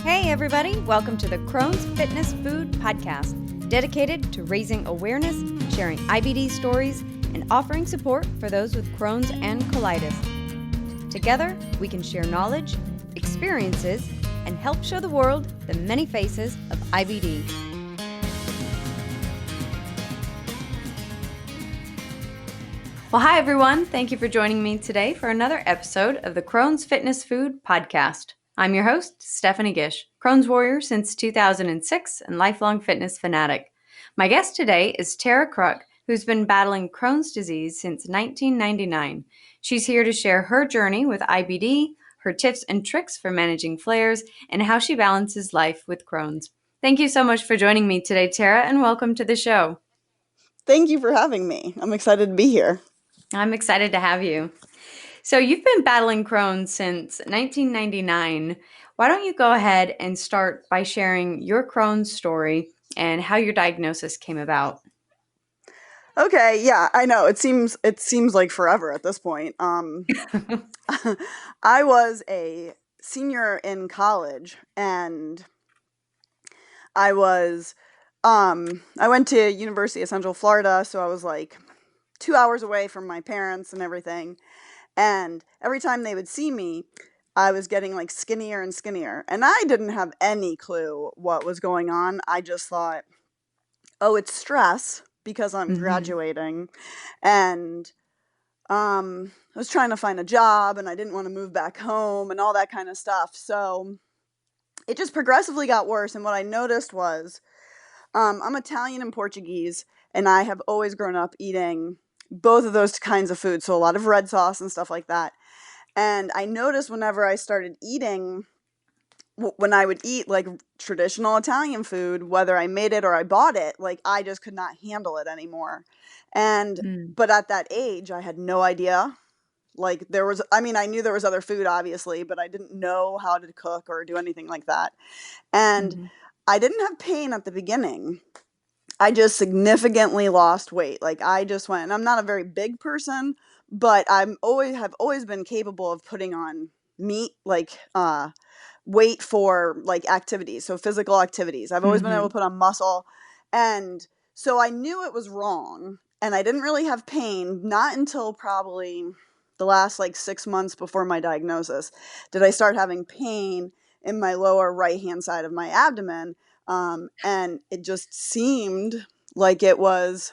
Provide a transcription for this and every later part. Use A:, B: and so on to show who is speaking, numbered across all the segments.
A: Hey everybody, welcome to the Crohn's Fitness Food Podcast, dedicated to raising awareness, sharing IBD stories, and offering support for those with Crohn's and colitis. Together, we can share knowledge, experiences, and help show the world the many faces of IBD. Well, hi everyone. Thank you for joining me today for another episode of the Crohn's Fitness Food Podcast. I'm your host, Stephanie Gish, Crohn's Warrior since 2006 and lifelong fitness fanatic. My guest today is Tara Kruck, who's been battling Crohn's disease since 1999. She's here to share her journey with IBD, her tips and tricks for managing flares, and how she balances life with Crohn's. Thank you so much for joining me today, Tara, and welcome to the show.
B: Thank you for having me. I'm excited to be here.
A: I'm excited to have you. So you've been battling Crohn's since 1999. Why don't you go ahead and start by sharing your Crohn's story and how your diagnosis came about?
B: Okay, yeah, I know. It seems like forever at this point. I was a senior in college, and I went to University of Central Florida, so I was like 2 hours away from my parents and everything. And every time they would see me, I was getting like skinnier and skinnier. And I didn't have any clue what was going on. I just thought, oh, it's stress because I'm graduating. And I was trying to find a job and I didn't want to move back home and all that kind of stuff. So it just progressively got worse. And what I noticed was I'm Italian and Portuguese, and I have always grown up eating both of those kinds of food, so a lot of red sauce and stuff like that. And I noticed whenever I started eating, when I would eat like traditional Italian food, whether I made it or I bought it, like I just could not handle it anymore. But at that age, I had no idea. Like I knew there was other food, obviously, but I didn't know how to cook or do anything like that. And I didn't have pain at the beginning. I just significantly lost weight. Like I just went, and I'm not a very big person, but have always been capable of putting on meat, like weight for like activities, so physical activities. I've always been able to put on muscle, and so I knew it was wrong, and I didn't really have pain, not until probably the last like 6 months before my diagnosis did I start having pain in my lower right-hand side of my abdomen. And it just seemed like it was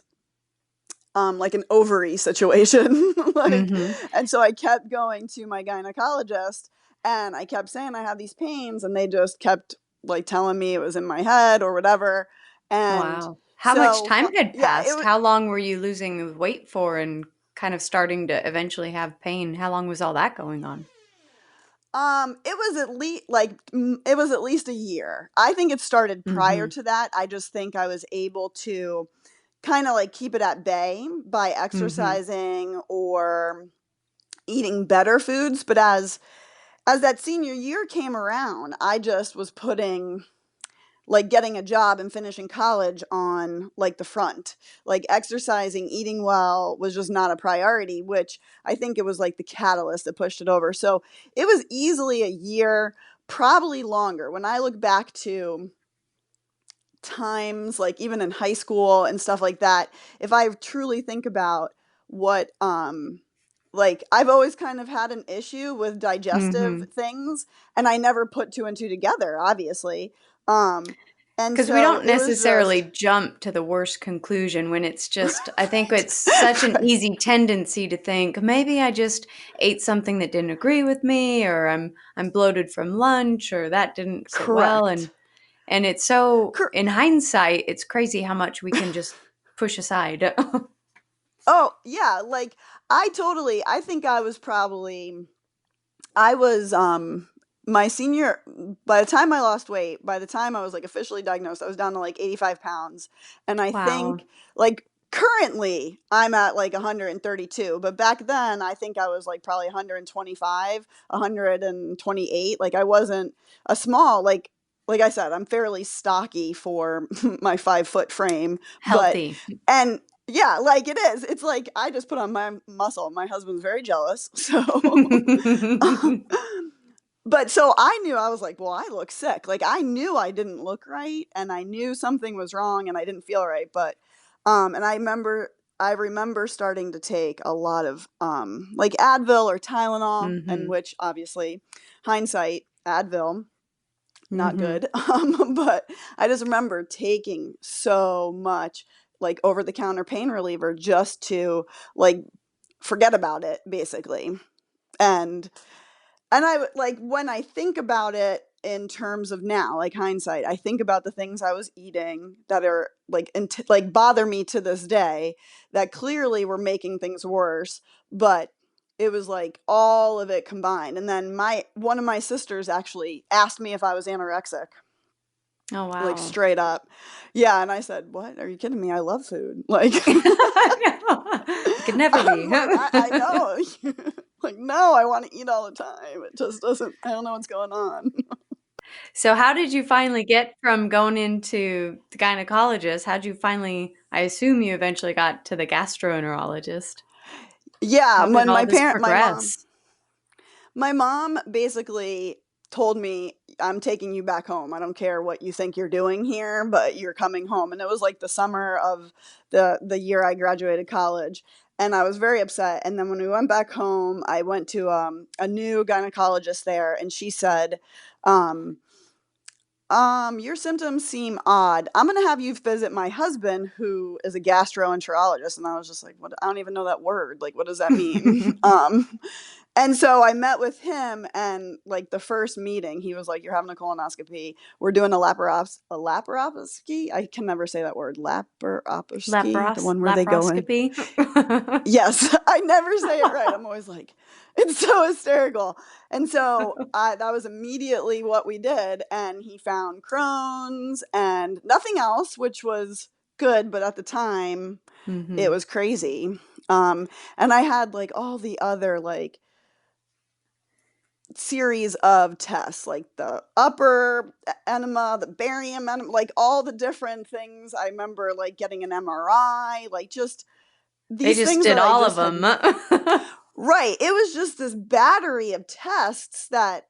B: like an ovary situation. And so I kept going to my gynecologist and I kept saying I have these pains, and they just kept like telling me it was in my head or whatever. And
A: wow. How much time had passed? How long were you losing weight for and kind of starting to eventually have pain? How long was all that going on?
B: It was at least a year. I think it started prior to that. I just think I was able to kind of like keep it at bay by exercising or eating better foods. But as that senior year came around, I just was putting like getting a job and finishing college on like the front. Like exercising, eating well was just not a priority, which I think it was like the catalyst that pushed it over. So it was easily a year, probably longer. When I look back to times like even in high school and stuff like that, if I truly think about what like I've always kind of had an issue with digestive things, and I never put two and two together, obviously.
A: Because we don't necessarily jump to the worst conclusion when it's just, I think it's such an easy tendency to think, maybe I just ate something that didn't agree with me, or I'm bloated from lunch, or that didn't sit well. And it's so, in hindsight, it's crazy how much we can just push aside.
B: Oh, yeah. Like I think my senior, by the time I lost weight, by the time I was like officially diagnosed, I was down to like 85 pounds. And I think like currently I'm at like 132, but back then I think I was like probably 125, 128. Like I wasn't a small, like I said, I'm fairly stocky for my 5-foot frame.
A: Healthy.
B: And yeah, like it is. It's like I just put on my muscle. My husband's very jealous. So But so I knew, I was like, well, I look sick. Like I knew I didn't look right and I knew something was wrong and I didn't feel right. But and I remember starting to take a lot of like Advil or Tylenol, and
A: Mm-hmm.
B: which obviously hindsight, Advil, not
A: Mm-hmm.
B: good. But I just remember taking so much like over the counter pain reliever just to like forget about it basically. And like when I think about it in terms of now, like hindsight, I think about the things I was eating that are like like bother me to this day, that clearly were making things worse, but it was like all of it combined. And then my one of my sisters actually asked me if I was anorexic,
A: Oh,
B: like
A: wow.
B: straight up. Yeah, and I said, "What? Are you kidding me? I love food." Like
A: I could never
B: I'm
A: be.
B: like, I know. Like, no, I want to eat all the time. It just doesn't, I don't know what's going on.
A: So how did you finally get from going into the gynecologist? How'd you finally, I assume you eventually got to the gastroenterologist.
B: Yeah,
A: How did
B: when
A: all
B: my
A: this
B: parent,
A: progress?
B: my mom basically told me, I'm taking you back home. I don't care what you think you're doing here, but you're coming home. And it was like the summer of the year I graduated college. And I was very upset. And then when we went back home, I went to a new gynecologist there, and she said, um, your symptoms seem odd. I'm gonna have you visit my husband, who is a gastroenterologist. And I was just like, what? I don't even know that word. Like, what does that mean? And so I met with him, and like the first meeting, he was like, "You're having a colonoscopy. We're doing a laparoscopy. I can never say that word. Laparoscopy, the one where they go in.
A: Laparoscopy?
B: Yes, I never say it right. I'm always like, it's so hysterical. And so that was immediately what we did. And he found Crohn's and nothing else, which was good. But at the time, it
A: Hmm.
B: was crazy. And I had like all the other like series of tests, like the upper enema, the barium enema, like all the different things. I remember like getting an MRI, like just
A: They
B: these
A: just
B: things
A: did
B: that I
A: all of
B: just
A: them.
B: had. Right. It was just this battery of tests that,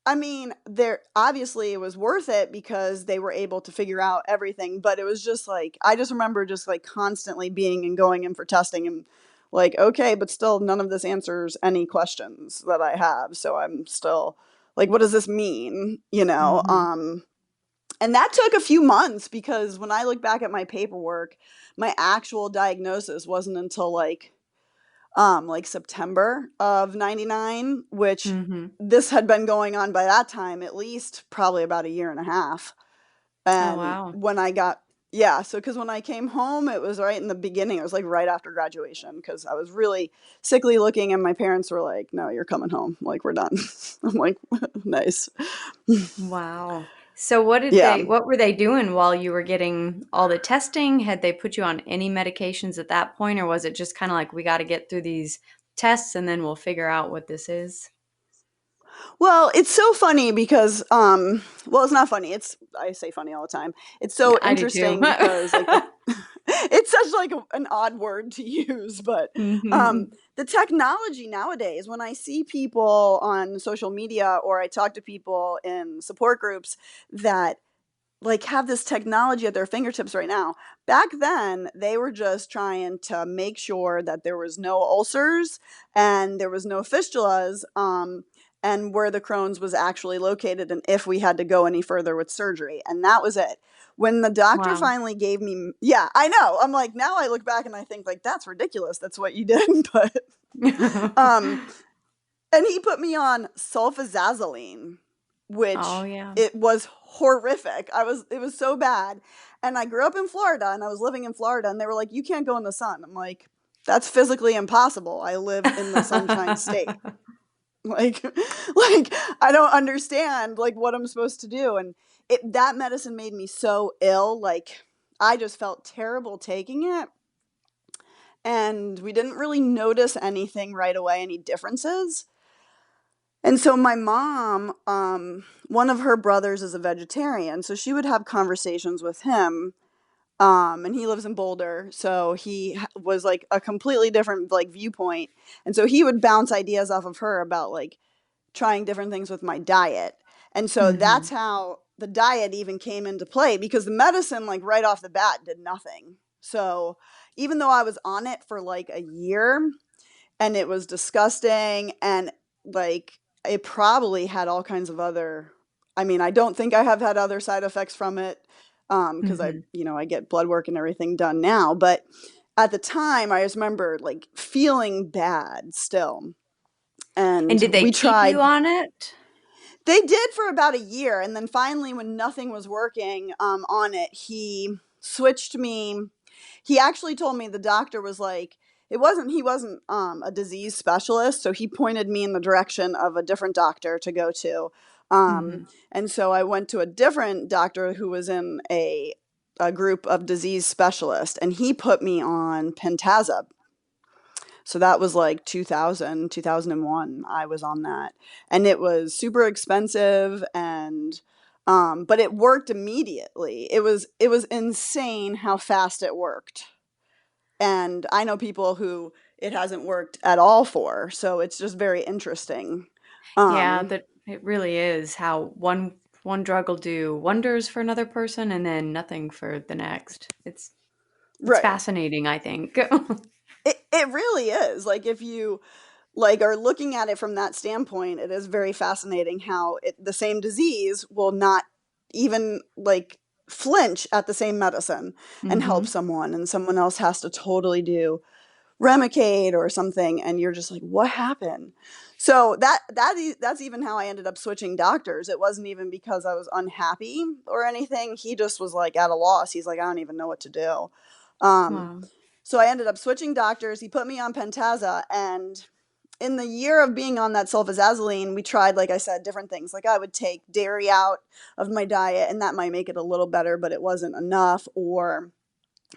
B: I mean, there obviously it was worth it because they were able to figure out everything, but it was just like I just remember just like constantly being and going in for testing and like, okay, but still none of this answers any questions that I have. So I'm still like, what does this mean?
A: Hmm.
B: And that took a few months because when I look back at my paperwork, my actual diagnosis wasn't until like September of 99, which
A: Hmm.
B: this had been going on by that time, at least probably about a year and a half.
A: Oh,
B: And
A: wow.
B: when I got, yeah, so because when I came home, it was right in the beginning. It was like right after graduation because I was really sickly looking, and my parents were like, no, you're coming home. Like, we're done. I'm like, nice.
A: Wow. So
B: Yeah.
A: what were they doing while you were getting all the testing? Had they put you on any medications at that point, or was it just kind of like, we got to get through these tests and then we'll figure out what this is?
B: Well, it's so funny because well, it's not funny. It's I say funny all the time. It's so
A: I do too.
B: interesting because like the it's such like an odd word to use, but
A: Hmm.
B: the technology nowadays, when I see people on social media or I talk to people in support groups that like have this technology at their fingertips right now. Back then, they were just trying to make sure that there was no ulcers and there was no fistulas, and where the Crohn's was actually located, and if we had to go any further with surgery. And that was it. When the doctor
A: Wow.
B: finally gave me, yeah, I know. I'm like, now I look back and I think like that's ridiculous. That's what you did, but um and he put me on sulfasalazine,
A: Oh,
B: which
A: yeah.
B: it was horrific. It was so bad. And I grew up in Florida and I was living in Florida, and they were like, "You can't go in the sun." I'm like, "That's physically impossible. I live in the Sunshine State." Like like I don't understand like what I'm supposed to do. And that medicine made me so ill, like I just felt terrible taking it. And we didn't really notice anything right away, any differences. And so my mom, one of her brothers is a vegetarian, so she would have conversations with him. And he lives in Boulder, so was like a completely different like viewpoint. And so he would bounce ideas off of her about like trying different things with my diet. And so that's how the diet even came into play, because the medicine, like right off the bat, did nothing. So even though I was on it for like a year and it was disgusting, and like it probably had all kinds of other, I mean, I don't think I have had other side effects from it, because I, I get blood work and everything done now. But at the time, I just remember like feeling bad still.
A: And
B: And
A: did they
B: we
A: keep you
B: tried,
A: on it?
B: they did for about a year. And then finally, when nothing was working on it, he switched me. He actually told me, the doctor was like, he wasn't a disease specialist. So he pointed me in the direction of a different doctor to go to. And so I went to a different doctor who was in a group of disease specialists, and he put me on Pentasa. So that was like 2001. I was on that. And it was super expensive, and but it worked immediately. It was insane how fast it worked. And I know people who it hasn't worked at all for, so it's just very interesting.
A: Yeah,
B: Um
A: that it really is how one drug will do wonders for another person and then nothing for the next. It's
B: right.
A: fascinating, I think.
B: It really is. Like if you like are looking at it from that standpoint, it is very fascinating how the same disease will not even like flinch at the same medicine and help someone, and someone else has to totally do Remicade or something, and you're just like, what happened? So that's even how I ended up switching doctors. It wasn't even because I was unhappy or anything. He just was like at a loss. He's like, I don't even know what to do. Um,
A: Wow.
B: so I ended up switching doctors. He put me on Pentasa, and in the year of being on that sulfasalazine, we tried, like I said, different things. Like I would take dairy out of my diet, and that might make it a little better, but it wasn't enough. Or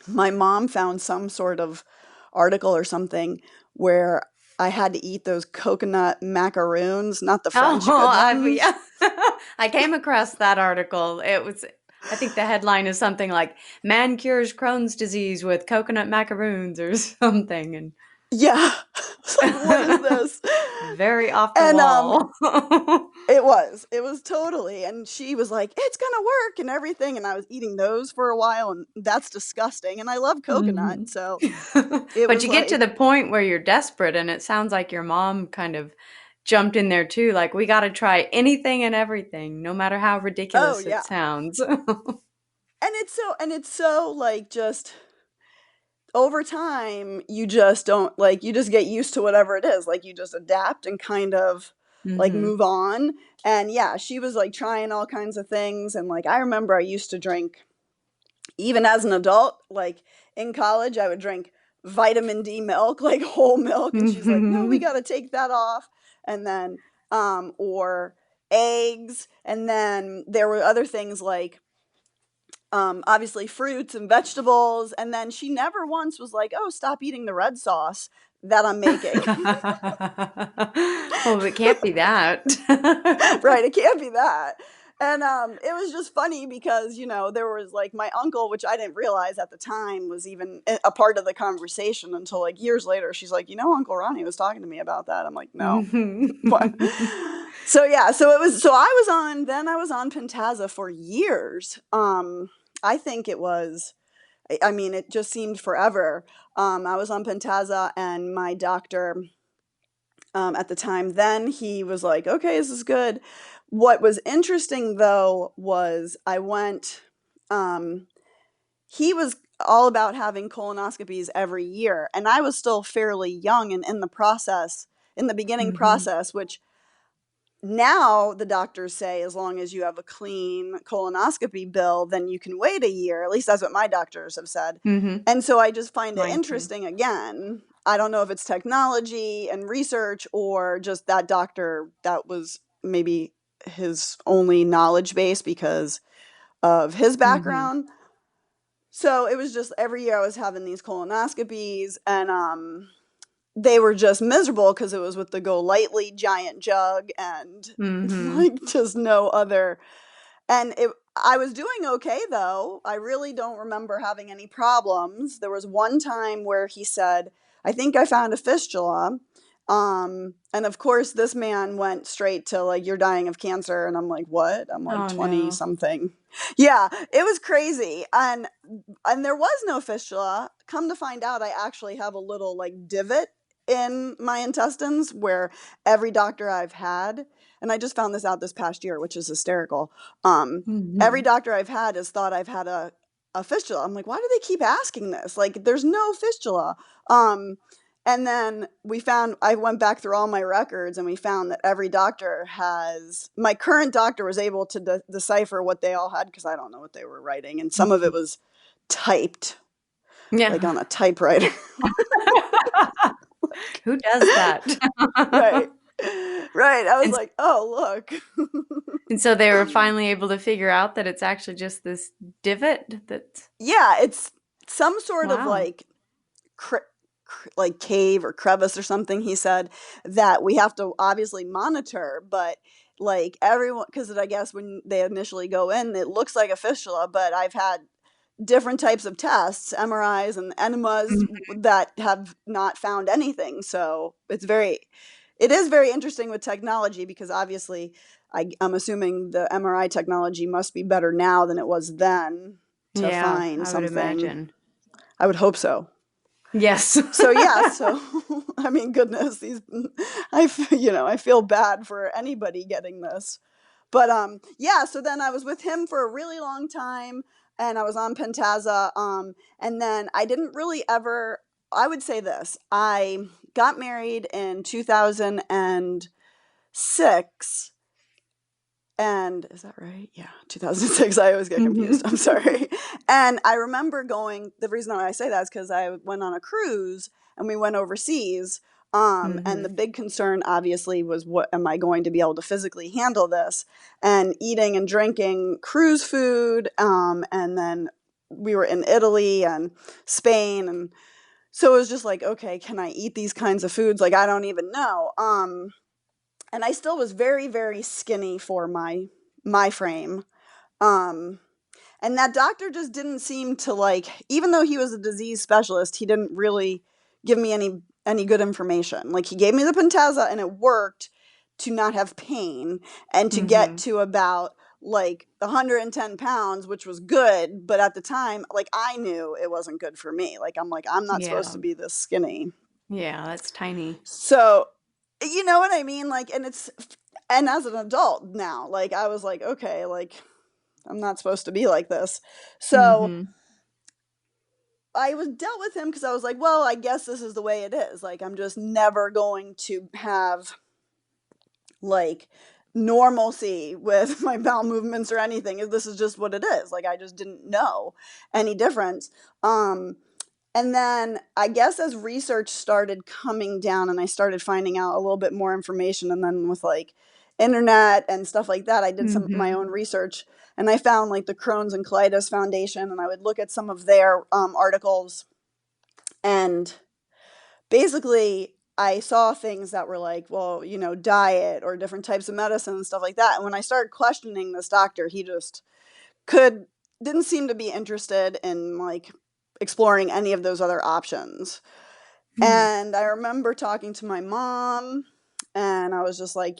B: my mom found some sort of article or something where I had to eat those coconut macaroons, not the
A: Oh,
B: French good
A: yeah.
B: ones.
A: I came across that article. I think the headline is something like "Man cures Crohn's disease with coconut macaroons" or something, and
B: Yeah. It's like, what is this?
A: very off the
B: And
A: wall.
B: it was totally, and she was like, it's gonna work and everything, and I was eating those for a while, and that's disgusting, and I love coconut,
A: Mhm.
B: so it
A: But
B: was
A: you get to
B: like,
A: the point where you're desperate, and it sounds like your mom kind of jumped in there too, like, "We gotta try anything and everything, no matter how
B: oh
A: ridiculous it
B: yeah.
A: sounds."
B: And it's so like, just over time, you just don't like, you just get used to whatever it is. Like you just adapt and kind of like
A: Mhm.
B: move on. And yeah, she was like trying all kinds of things. And like, I remember I used to drink, even as an adult, like in college, I would drink vitamin D milk, like whole milk. And she's like, no, we got to take that off. And then, or eggs. And then there were other things like, obviously fruits and vegetables. And then she never once was like, oh, stop eating the red sauce that I'm making.
A: Well, it can't be that.
B: Right, it can't be that. And it was just funny because, there was like my uncle, which I didn't realize at the time was even a part of the conversation until like years later. She's like, Uncle Ronnie was talking to me about that. I'm like, no. What? So yeah, I was on Pentasa for years. I think it was, I mean, it just seemed forever. I was on Pentasa, and my doctor, at the time, then he was like, okay, this is good. What was interesting though was I went, um, he was all about having colonoscopies every year, and I was still fairly young and in the beginning
A: Mhm.
B: process, which now the doctors say as long as you have a clean colonoscopy bill, then you can wait a year. At least that's what my doctors have said.
A: Mhm.
B: And so I just find it
A: Mine too.
B: interesting again. I don't know if it's technology and research or just that doctor, that was maybe his only knowledge base because of his
A: Mhm.
B: background. So it was just every year I was having these colonoscopies, and they were just miserable because it was with the Go Lightly giant jug, and
A: Mhm.
B: like just no other. And I was doing okay though. I really don't remember having any problems. There was one time where he said, I think I found a fistula. And of course, this man went straight to like, you're dying of cancer. And I'm like, what? I'm like
A: Oh
B: 20
A: no.
B: something. Yeah, it was crazy. And there was no fistula. Come to find out, I actually have a little like divot in my intestines where every doctor I've had, and I just found this out this past year, which is hysterical. Every
A: Hmm.
B: doctor I've had has thought I've had a fistula. I'm like, why do they keep asking this? Like, there's no fistula. And then I went back through all my records and we found that every doctor my current doctor was able to decipher what they all had because I don't know what they were writing. And some of it was typed, like
A: Yeah.
B: on a typewriter.
A: Who does that?
B: Right. Right. I was
A: And,
B: like, oh, look.
A: and so they were finally able to figure out that it's actually just this divot that,
B: Yeah, it's some sort of
A: wow.
B: like like cave or crevice or something, he said, that we have to obviously monitor, but like everyone, because I guess when they initially go in, it looks like a fistula, but I've had different types of tests, MRIs and enemas,
A: Mhm.
B: that have not found anything. So it is very interesting with technology because obviously I'm assuming the MRI technology must be better now than it was then to
A: Yeah,
B: find
A: I would
B: something.
A: imagine.
B: I would hope so.
A: Yes.
B: So yeah, so I mean, goodness, I feel bad for anybody getting this, but yeah. So then I was with him for a really long time, and I was on Pentasa, and then I didn't really ever. I would say this: I got married in 2006. And is that right? Yeah, 2006. I always get confused. I'm
A: Mhm.
B: sorry. And I remember the reason why I say that is because I went on a cruise and we went overseas. And the
A: Mhm.
B: big concern obviously was, what am I going to be able to physically handle this? And eating and drinking cruise food. And then we were in Italy and Spain. And so it was just like, okay, can I eat these kinds of foods? Like, I don't even know. And I still was very, very skinny for my frame. Um, and that doctor just didn't seem to like, even though he was a disease specialist, he didn't really give me any good information. Like, he gave me the Pentasa and it worked to not have pain and to get
A: Mhm.
B: to about like 110 pounds, which was good. But at the time, like, I knew it wasn't good for me. Like, I'm not supposed
A: Yeah.
B: to be this skinny.
A: Yeah, that's tiny.
B: So, you know what I mean? Like, and as an adult now, like, I was like, okay, like, I'm not supposed to be like this. So
A: Mhm.
B: I was dealt with him because I was like, well, I guess this is the way it is. Like, I'm just never going to have like normalcy with my bowel movements or anything. This is just what it is. Like, I just didn't know any difference. And then I guess as research started coming down and I started finding out a little bit more information, and then with like internet and stuff like that, I did some my
A: Mhm.
B: own research and I found like the Crohn's and Colitis Foundation, and I would look at some of their articles, and basically I saw things that were like, well, diet or different types of medicine and stuff like that. And when I started questioning this doctor, he just could didn't seem to be interested in like exploring any of those other options.
A: Mhm.
B: And I remember talking to my mom, and I was just like,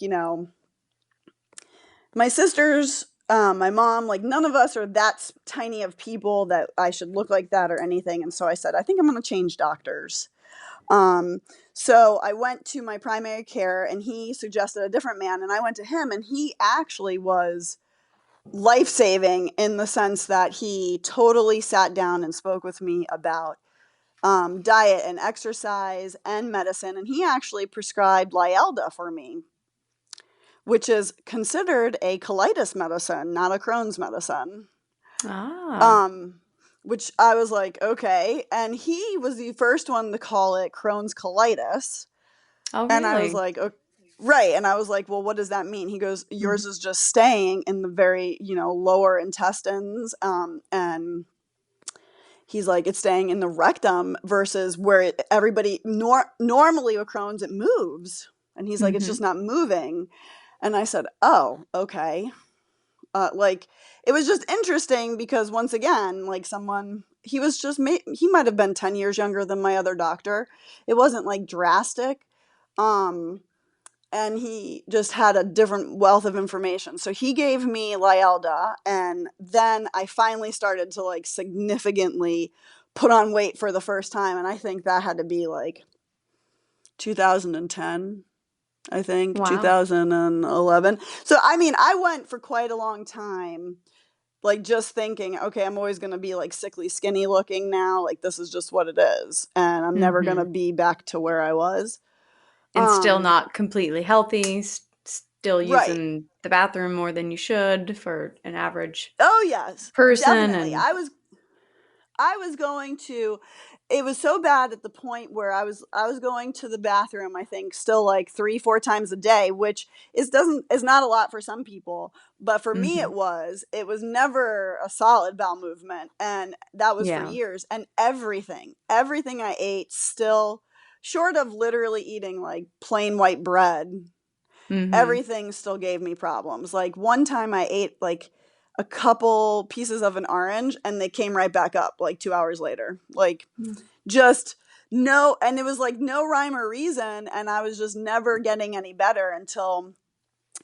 B: my sisters, my mom, like, none of us are that tiny of people that I should look like that or anything. And so I said, I think I'm going to change doctors. Um, so I went to my primary care, and he suggested a different man, and I went to him, and he actually was life saving in the sense that he totally sat down and spoke with me about diet and exercise and medicine. And he actually prescribed Lielda for me, which is considered a colitis medicine, not a Crohn's medicine.
A: Ah.
B: Um, which I was like, okay. And he was the first one to call it Crohn's colitis.
A: Oh,
B: And I was
A: really?
B: like, okay. Right. And I was like, well, what does that mean? He goes,
A: Mhm.
B: yours is just staying in the very, lower intestines. And he's like, it's staying in the rectum versus where everybody normally with Crohn's, it moves. And he's like, it's just
A: Mhm.
B: not moving. And I said, oh, okay. Like, it was just interesting because once again, like, he was just, he might have been 10 years younger than my other doctor. It wasn't like drastic. And he just had a different wealth of information. So he gave me Lialda, and then I finally started to like significantly put on weight for the first time, and I think that had to be like 2010. I think
A: Wow.
B: 2011. So I mean, I went for quite a long time like just thinking, okay, I'm always going to be like sickly skinny looking now, like this is just what it is, and I'm never going to
A: Mhm.
B: be back to where I was.
A: And still
B: Um
A: not completely healthy, still
B: right.
A: using the bathroom more than you should for an average
B: Oh yes,
A: person
B: definitely.
A: and
B: I was going to, it was so bad at the point where I was going to the bathroom, I think still like 3-4 times a day, which is not a lot for some people, but for me
A: Mhm.
B: it was never a solid bowel movement, and that was for
A: Yeah.
B: years, and everything I ate still, short of literally eating like plain white bread,
A: Mhm.
B: everything still gave me problems. Like one time I ate like a couple pieces of an orange and they came right back up like 2 hours later. Like just no, and it was like no rhyme or reason, and I was just never getting any better until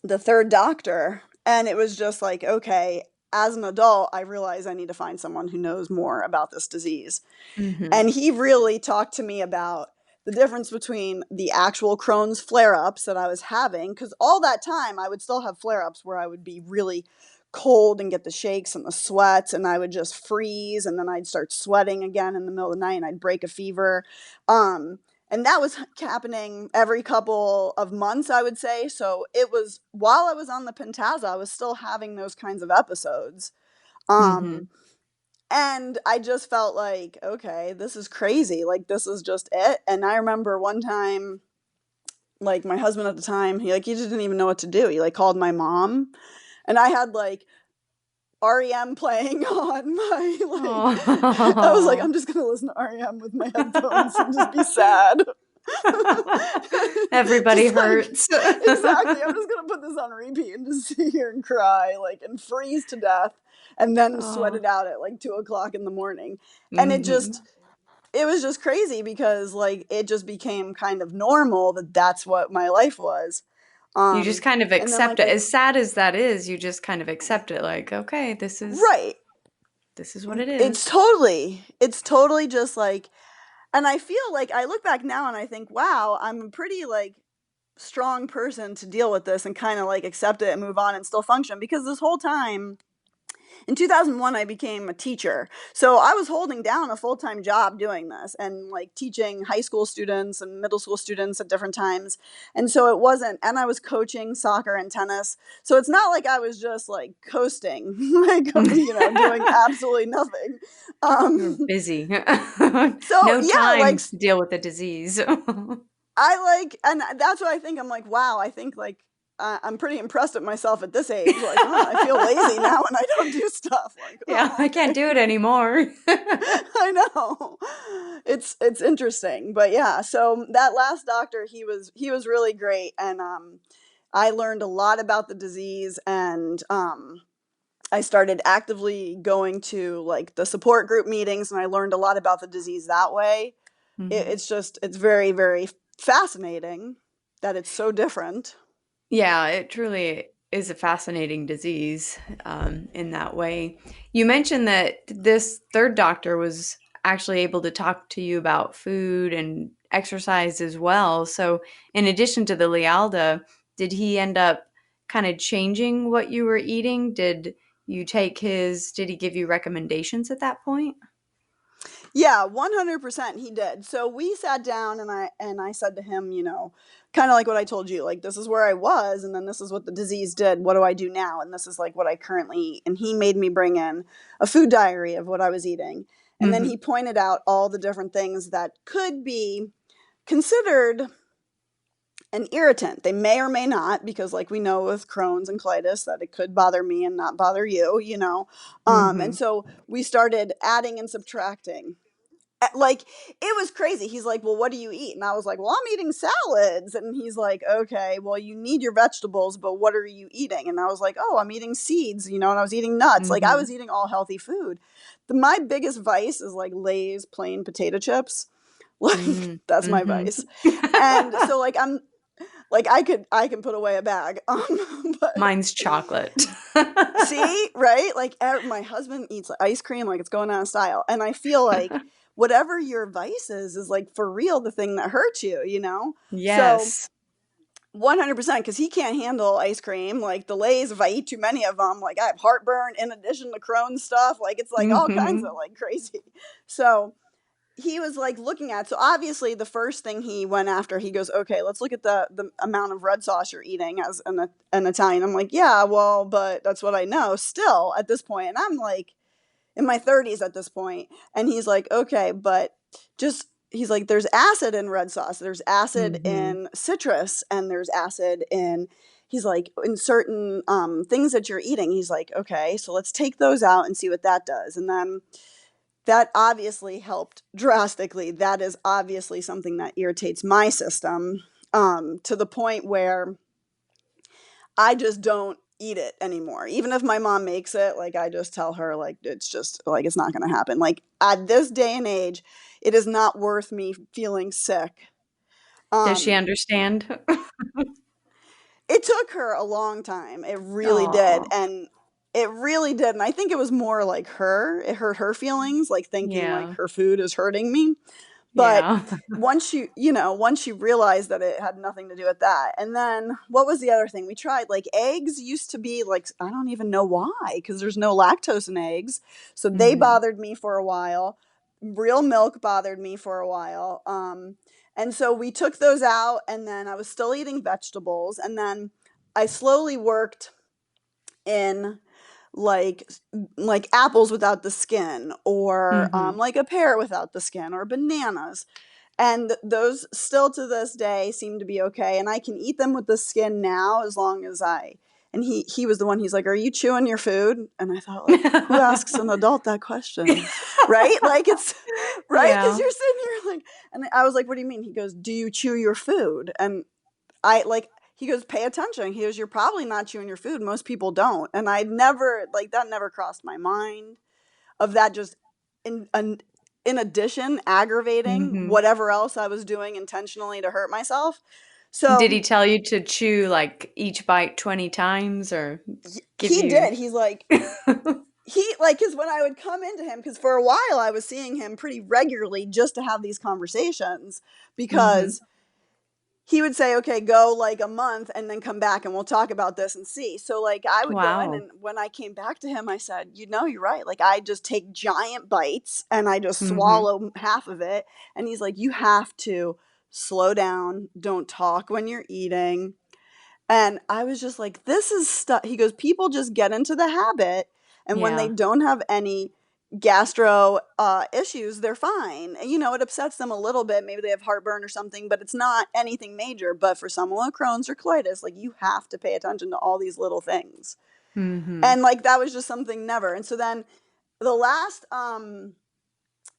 B: the third doctor, and it was just like, okay, as an adult, I realize I need to find someone who knows more about this disease.
A: Mhm.
B: And he really talked to me about the difference between the actual Crohn's flare ups that I was having, because all that time I would still have flare ups where I would be really cold and get the shakes and the sweats, and I would just freeze, and then I'd start sweating again in the middle of the night, and I'd break a fever. And that was happening every couple of months, I would say. So it was while I was on the Pentasa, I was still having those kinds of episodes. Um,
A: Mhm.
B: and I just felt like, okay, this is crazy. Like, this is just it. And I remember one time, like, my husband at the time, he just didn't even know what to do. He, like, called my mom. And I had, like, REM playing on my, like, I was like,
A: Oh.
B: I'm just going to listen to REM with my headphones and just be sad.
A: Everybody
B: Just like,
A: hurts.
B: exactly. I'm just going to put this on repeat and just sit here and cry, like, and freeze to death, and then sweat
A: Oh.
B: it out at like 2 o'clock in the morning. And
A: Mhm.
B: it was just crazy because like it just became kind of normal that that's what my life was.
A: You just kind of
B: And then
A: accept
B: like
A: it. As sad as that is, you just kind of accept it like, okay,
B: right.
A: this is what it
B: It's
A: is.
B: totally just like, and I feel like I look back now and I think, wow, I'm a pretty like strong person to deal with this and kind of like accept it and move on and still function, because this whole time in 2001 I became a teacher, so I was holding down a full-time job doing this and like teaching high school students and middle school students at different times. And so it wasn't, and I was coaching soccer and tennis, so it's not like I was just like coasting like doing absolutely nothing.
A: You're
B: um
A: busy.
B: so
A: No
B: yeah,
A: time
B: like
A: to deal with the disease.
B: I like, and that's what I think. I'm like, wow, I think like I'm pretty impressed at myself at this age. Like, oh, I feel lazy now when I don't do stuff. Like,
A: Yeah,
B: oh,
A: I can't
B: okay.
A: do it anymore.
B: I know. It's interesting, but yeah. So that last doctor, he was really great, and I learned a lot about the disease, and I started actively going to like the support group meetings, and I learned a lot about the disease that way.
A: Mhm.
B: It's very, very fascinating that it's so different.
A: Yeah, it truly is a fascinating disease in that way. You mentioned that this third doctor was actually able to talk to you about food and exercise as well. So, in addition to the Lialda, did he end up kind of changing what you were eating? Did he give you recommendations at that point?
B: Yeah, 100% he did. So we sat down, and I said to him, kind of like what I told you, like this is where I was, and then this is what the disease did. What do I do now? And this is like what I currently eat. And he made me bring in a food diary of what I was eating. And then he
A: Mhm.
B: pointed out all the different things that could be considered an irritant. They may or may not, because like we know with Crohn's and colitis that it could bother me and not bother you. And
A: Mhm.
B: so we started adding and subtracting. Like it was crazy. He's like, "Well, what do you eat?" And I was like, "Well, I'm eating salads." And he's like, "Okay, well, you need your vegetables, but what are you eating?" And I was like, "Oh, I'm eating seeds, and I was eating nuts." Like I was
A: Mhm.
B: eating all healthy food. My biggest vice is like Lay's plain potato chips. Like, that's my vice. And so like I'm like I can put away a bag. But
A: Mine's chocolate.
B: see, right? Like my husband eats ice cream like it's going out of style, and I feel like whatever your vice is like for real the thing that hurts you, you know? So
A: Yes.
B: 100%, because he can't handle ice cream. Like the Lay's, if I eat too many of them, like I have heartburn in addition to Crohn's stuff. Like it's like all kinds of like crazy. So he was like looking at, so obviously the first thing he went after, he goes, okay, let's look at the amount of red sauce you're eating as an Italian. I'm like, yeah, well, but that's what I know still at this point. And I'm like in my 30s at this point. And he's like, okay, but just, he's like, there's acid in red sauce. There's acid in citrus, and there's acid in, he's like, in certain things that you're eating. He's like, okay, so let's take those out and see what that does. And then that obviously helped drastically. That is obviously something that irritates my system, to the point where I just don't eat it anymore. Even if my mom makes it, like I just tell her like it's just like it's not going to happen. Like at this day and age, it is not worth me feeling sick.
A: Does she
B: Um
A: understand?
B: it took her a long time. It really did.
A: Oh,
B: And it really did. And I think it was more like her. It hurt her feelings, like thinking like
A: yeah.
B: her food is hurting me. But
A: Yeah.
B: once you realize that it had nothing to do with that. And then what was the other thing we tried? Like eggs used to be like, I don't even know why, because there's no lactose in eggs. So they bothered me for a while. Real milk bothered me for a while. And so we took those out, and then I was still eating vegetables. And then I slowly worked in like apples without the skin, or like a pear without the skin, or bananas. And those still to this day seem to be okay. And I can eat them with the skin now as long as and he was the one, he's like, are you chewing your food? And I thought, like, who asks an adult that question? Right? Like it's right. Cause
A: Yeah.
B: you're sitting here like, and I was like, what do you mean? He goes, do you chew your food? And he goes, pay attention. He goes, you're probably not chewing your food. Most people don't. And I never, like, that never crossed my mind of that just in addition, aggravating whatever else I was doing intentionally to hurt myself.
A: Did
B: So
A: he tell you to chew like each bite 20 times or give
B: he
A: you
B: did. He's like, because when I would come into him, because for a while I was seeing him pretty regularly just to have these conversations, because he would say, okay, go like a month and then come back and we'll talk about this and see. So like I would go in,
A: Wow.
B: and when I came back to him, I said, you're right. Like I just take giant bites and I just swallow half of it. And he's like, you have to slow down. Don't talk when you're eating. And I was just like, this is stuff. He goes, people just get into the habit. And when they
A: Yeah.
B: don't have any gastro issues, they're fine. And, it upsets them a little bit. Maybe they have heartburn or something, but it's not anything major. But for someone with Crohn's or colitis, like you have to pay attention to all these little things. And like that was just something never. And so then the last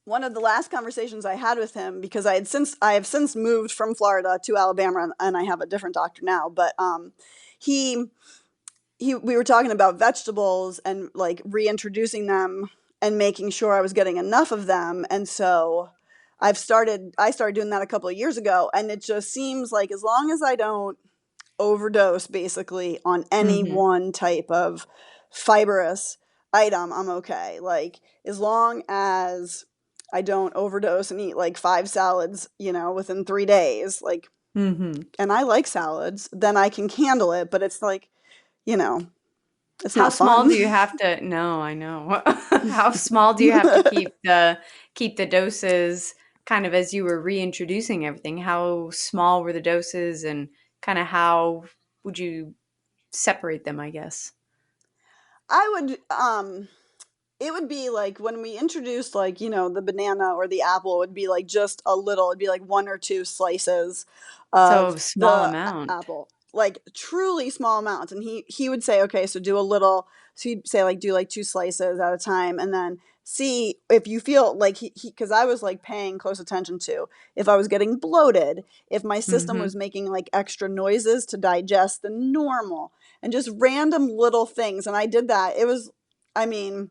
B: one of the last conversations I had with him, because I have since moved from Florida to Alabama, and I have a different doctor now, but he we were talking about vegetables and like reintroducing them and making sure I was getting enough of them. And so I started doing that a couple of years ago, and it just seems like as long as I don't overdose basically on any one type of fibrous item, I'm okay. Like as long as I don't overdose and eat like 5 salads, within 3 days, like, and I like salads, then I can handle it. But it's like, you know, it's
A: How
B: not
A: small
B: fun.
A: do you have to No, I know. How small do you have to keep the doses kind of as you were reintroducing everything? How small were the doses and kind of how would you separate them, I guess?
B: I would, it would be like when we introduced like, the banana or the apple, it would be like just a little, it'd be like 1 or 2 slices
A: So
B: of
A: a small
B: the
A: amount.
B: apple, like truly small amounts. And he would say, okay, so do a little, so he'd say like, do like 2 slices at a time. And then see if you feel like cause I was like paying close attention to if I was getting bloated, if my system was making like extra noises to digest than normal, and just random little things. And I did that. It was, I mean,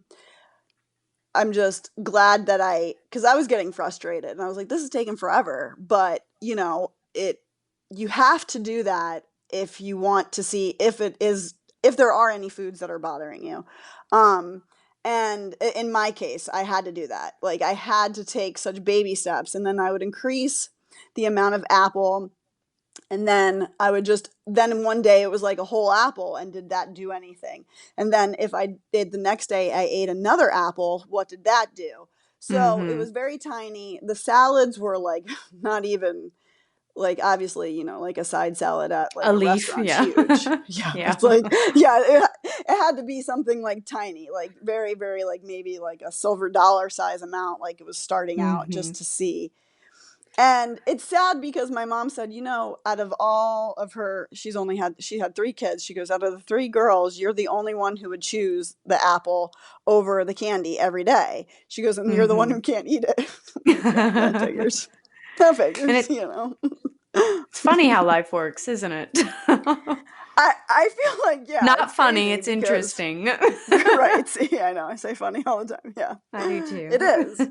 B: I'm just glad that because I was getting frustrated and I was like, this is taking forever. But, you have to do that if you want to see if there are any foods that are bothering you. Um, and in my case, I had to do that. Like, I had to take such baby steps, and then I would increase the amount of apple, and then then one day it was like a whole apple, and did that do anything? And then if I did the next day, I ate another apple, what did that do? So it
A: Mm-hmm.
B: was very tiny. The salads were like not even, like, obviously, like a side salad at like
A: A
B: a
A: leaf,
B: restaurant's
A: yeah.
B: huge. Yeah,
A: Yeah.
B: it's like, yeah, it had to be something like tiny, like very, very, like maybe like a silver dollar size amount, like it was starting out,
A: Mm-hmm.
B: just to see. And it's sad because my mom said, out of all of her, she had 3 kids. She goes, out of the 3 girls, you're the only one who would choose the apple over the candy every day. She goes, and you're the one
A: Mm-hmm.
B: who can't eat it. I'm like, yeah, that figures. That
A: And
B: figures,
A: it's funny how life works, isn't it?
B: I feel like, yeah,
A: Not
B: it's
A: funny,
B: crazy
A: it's
B: because,
A: interesting.
B: right. See, I know, I say funny all the time. Yeah,
A: I do
B: it
A: too.
B: is.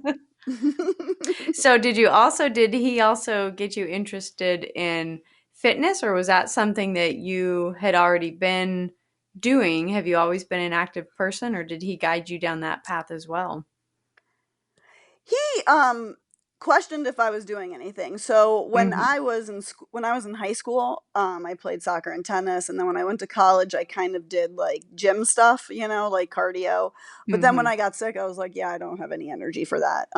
A: So did he also get you interested in fitness, or was that something that you had already been doing? Have you always been an active person, or did he guide you down that path as well?
B: He questioned if I was doing anything. So
A: Mm-hmm.
B: when I was in high school, I played soccer and tennis, and then when I went to college, I kind of did like gym stuff, like cardio. But then when
A: Mm-hmm.
B: I got sick, I was like, yeah, I don't have any energy for that.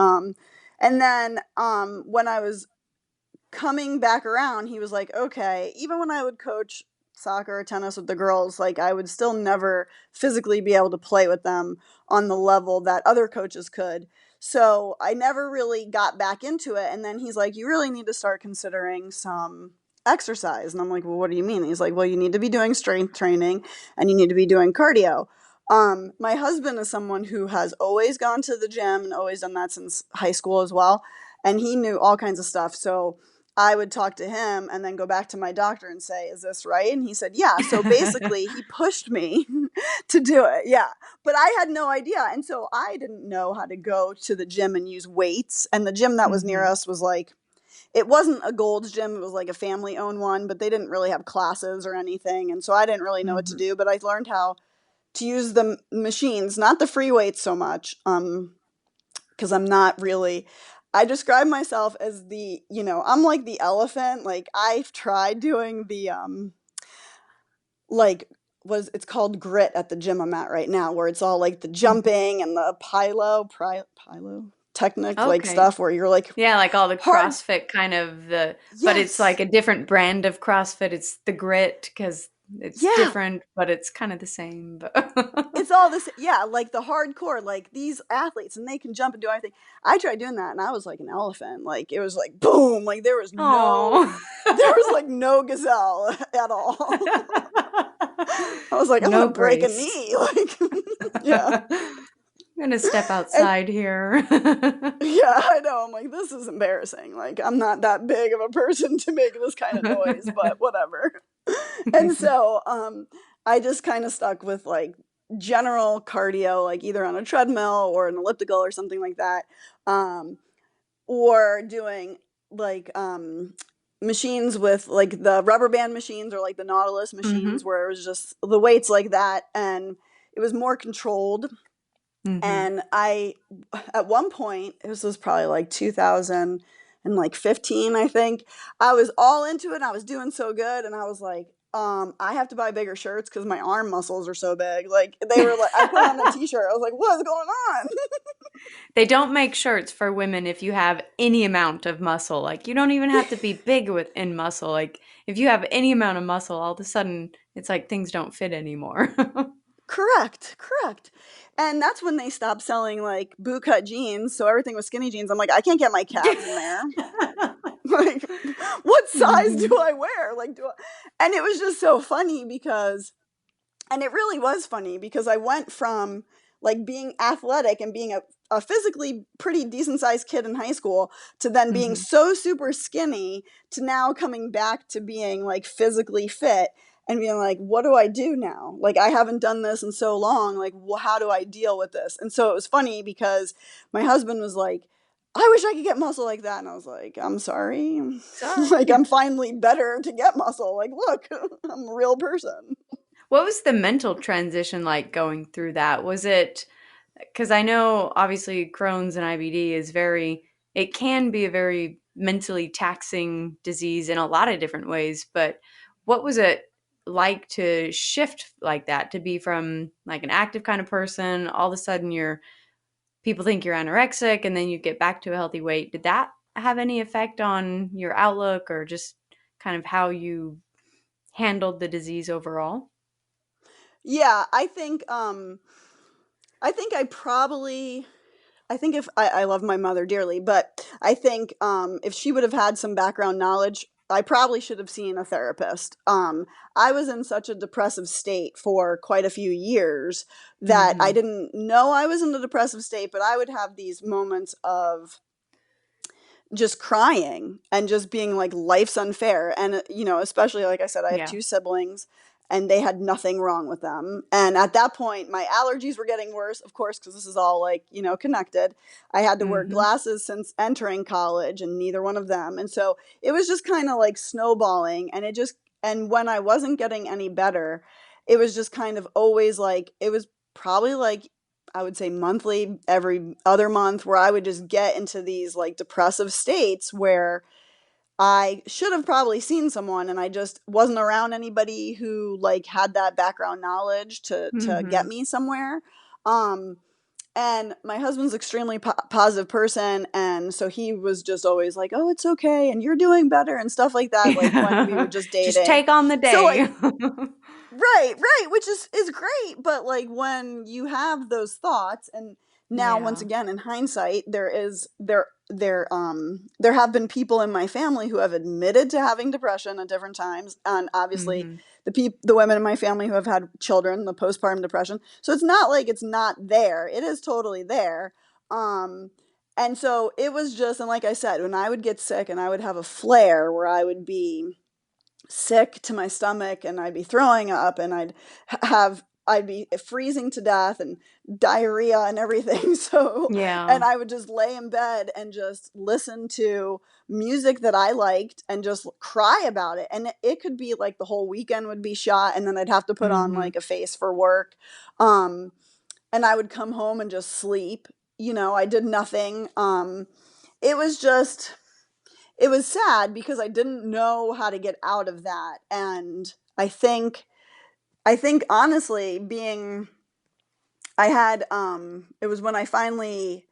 B: And then when I was coming back around, he was like, okay, even when I would coach soccer or tennis with the girls, like, I would still never physically be able to play with them on the level that other coaches could. So I never really got back into it. And then he's like, you really need to start considering some exercise. And I'm like, well, what do you mean? He's like, well, you need to be doing strength training and you need to be doing cardio. My husband is someone who has always gone to the gym and always done that since high school as well. And he knew all kinds of stuff. So I would talk to him and then go back to my doctor and say, is this right? And he said, yeah. So basically, he pushed me to do it. Yeah. But I had no idea. And so I didn't know how to go to the gym and use weights. And the gym that was near
A: Mm-hmm.
B: us was like, it wasn't a Gold's Gym. It was like a family owned one, but they didn't really have classes or anything. And so I didn't really know what to
A: Mm-hmm.
B: do. But I learned how to use the machines, not the free weights so much. Because I'm not really, I describe myself as I'm like the elephant. Like, I've tried doing like, it's called grit at the gym I'm at right now, where it's all like the
A: Mm-hmm.
B: jumping and the pilo technic, like
A: Okay.
B: stuff where you're like
A: Yeah, like all the
B: hard.
A: CrossFit kind of but it's like
B: Yes.
A: a different brand of CrossFit. It's the grit because it's
B: Yeah.
A: different, but it's kind of the same. But
B: It's all this, yeah, like the hardcore, like these athletes, and they can jump and do everything. I tried doing that, and I was like an elephant. Like, it was like boom, like
A: oh,
B: there was like no gazelle at all. I was like, I'm gonna
A: no
B: break a
A: grace.
B: knee, like, yeah.
A: I'm gonna step
B: And
A: outside here.
B: yeah, I know. I'm like, this is embarrassing. Like, I'm not that big of a person to make this kind of noise, but whatever. And so, I just kind of stuck with like general cardio, like either on a treadmill or an elliptical or something like that, um, or doing like machines with like the rubber band machines or like the Nautilus machines,
A: hmm
B: where it was just the weights like that, and it was more controlled.
A: hmm
B: And at one point, this was probably like 2015, I think, I was all into it and I was doing so good. And I was like, I have to buy bigger shirts because my arm muscles are so big. Like, they were like, I put on a t-shirt. I was like, what is going on?
A: They don't make shirts for women if you have any amount of muscle. Like you don't even have to be big within muscle. Like if you have any amount of muscle, all of a sudden it's like things don't fit anymore.
B: Correct. And that's when they stopped selling like bootcut jeans. So everything was skinny jeans. I'm like, I can't get my calves in there. Like, what size do
A: hmm
B: I wear? Like, and it was just so funny because, and it really was funny because I went from like being athletic and being a physically pretty decent sized kid in high school to then being
A: hmm
B: so super skinny to now coming back to being like physically fit. and being like, what do I do now? Like, I haven't done this in so long. Like, how do I deal with this? And so it was funny because my husband was like, I wish I could get muscle like that. And I was like, I'm sorry.
A: Sorry.
B: Like, I'm finally better to get muscle. Like, look, I'm a real person.
A: What was the mental transition like going through that? Was it because I know obviously Crohn's and IBD is it can be a very mentally taxing disease in a lot of different ways, but what was it like to shift like that, to be from like an active kind of person, all of a sudden people think you're anorexic and then you get back to a healthy weight? Did that have any effect on your outlook or just kind of how you handled the disease overall?
B: Yeah, I think I probably I think if I love my mother dearly, but I think if she would have had some background knowledge, I probably should have seen a therapist. I was in such a depressive state for quite a few years that I
A: Mhm.
B: didn't know I was in a depressive state, but I would have these moments of just crying and just being like, life's unfair. And, especially like I said, I have
A: Yeah.
B: two siblings and they had nothing wrong with them. And at that point, my allergies were getting worse, of course, because this is all like, connected. I had to wear
A: Mhm.
B: glasses since entering college and neither one of them. And so it was just kind of like snowballing. And when I wasn't getting any better, it was just kind of always like, it was probably like I would say monthly, every other month, where I would just get into these like depressive states where I should have probably seen someone and I just wasn't around anybody who like had that background knowledge to get
A: Mhm.
B: me somewhere. Um and my husband's extremely positive person and so he was just always like, "Oh, it's okay and you're doing better" and stuff like that like when we were just
A: Just
B: dating.
A: take on the
B: So
A: day.
B: like right, which is great, but, like, when you have those thoughts and now once
A: Yeah.
B: again, in hindsight, there have been people in my family who have admitted to having depression at different times, and obviously
A: Mhm.
B: the women in my family who have had children, the postpartum depression. So it's not like it's not there. It is totally there. Um, and so it was just and like I said, when I would get sick and I would have a flare where I would be sick to my stomach and I'd be throwing up and I'd be freezing to death and diarrhea and everything. So, and
A: Yeah.
B: I would just lay in bed and just listen to music that I liked and just cry about it. And it could be like the whole weekend would be shot and then I'd have to put on
A: Mhm.
B: like a face for work. Um, and I would come home and just sleep. I did nothing. It was just it was sad because I didn't know how to get out of that. And I think honestly being I had it was when I finally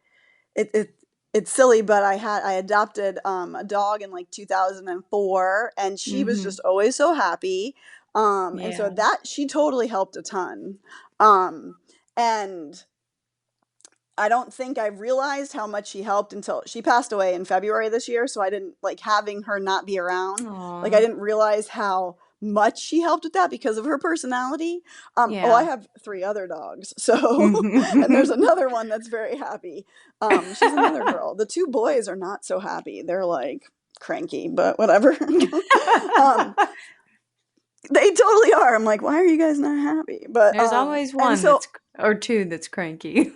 B: it it's silly, but I adopted a dog in like 2004 and she was
A: Mhm.
B: just always so happy. And so
A: Yeah.
B: that she totally helped a ton. Um and I don't think I realized how much she helped until she passed away in February this year, so I didn't like having her not be around. Like I
A: Aw.
B: didn't realize how much she helped with that because of her personality. I
A: Yeah.
B: have 3 other dogs. So and there's
A: Mhm.
B: another one that's very happy. She's another girl. The 2 boys are not so happy. They're like cranky, but whatever. um they totally are. I'm like, "Why are you guys not happy?" But
A: There's always
B: and
A: one
B: so
A: or two that's cranky.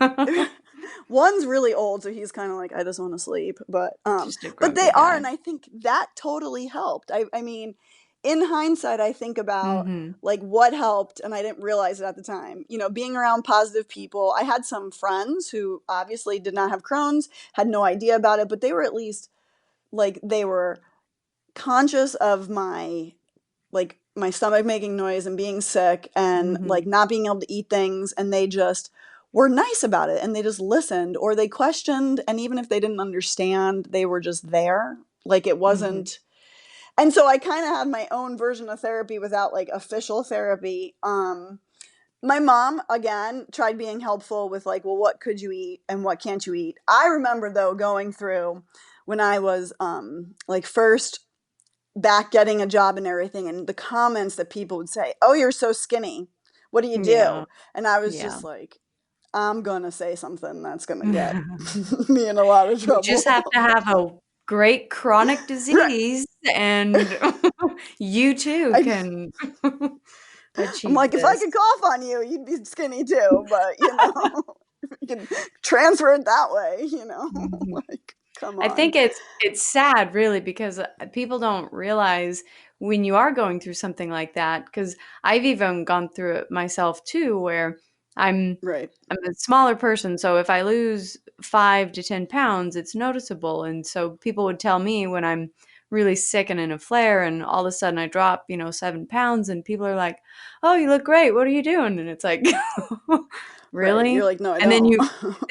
B: one's really old, so he's kind of like, I just want to sleep.
A: Just a
B: But
A: grumpy
B: they are,
A: guy.
B: and I think that totally helped. I mean, in hindsight, I think about
A: Mhm.
B: like what helped, and I didn't realize it at the time. Being around positive people. I had some friends who obviously did not have Crohn's, had no idea about it, but they were at least like they were conscious of my stomach making noise and being sick and like
A: Mhm.
B: not being able to eat things and they just were nice about it and they just listened or they questioned and even if they didn't understand they were just there like it
A: Mhm.
B: wasn't and so I kind of had my own version of therapy without like official therapy. My mom again tried being helpful with like, well, what could you eat and what can't you eat. I remember though going through when I was like first back getting a job and everything and the comments that people would say, "Oh, you're so skinny. What do you
A: Yeah.
B: do?" And I was
A: Yeah.
B: just like, I'm going to say something that's going to get me in a lot of
A: You just have
B: trouble.
A: to have a great chronic
B: Right.
A: disease, and you too
B: I,
A: can
B: I'm
A: achieve
B: like, if I
A: this.
B: could cough on you, you'd be skinny too. But you can transfer it that way.
A: Mhm.
B: Like, come
A: I
B: on.
A: think it's sad really because people don't realize when you are going through something like that, because I've even gone through it myself too, where I'm
B: Right.
A: I'm a smaller person, so if I lose 5 to 10 pounds, it's noticeable. And so people would tell me when I'm really sick and in a flare, and all of a sudden I drop, 7 pounds, and people are like, "Oh, you look great. What are you doing?" And it's like,
B: Right. You're
A: really?
B: like, no, I
A: And then
B: don't.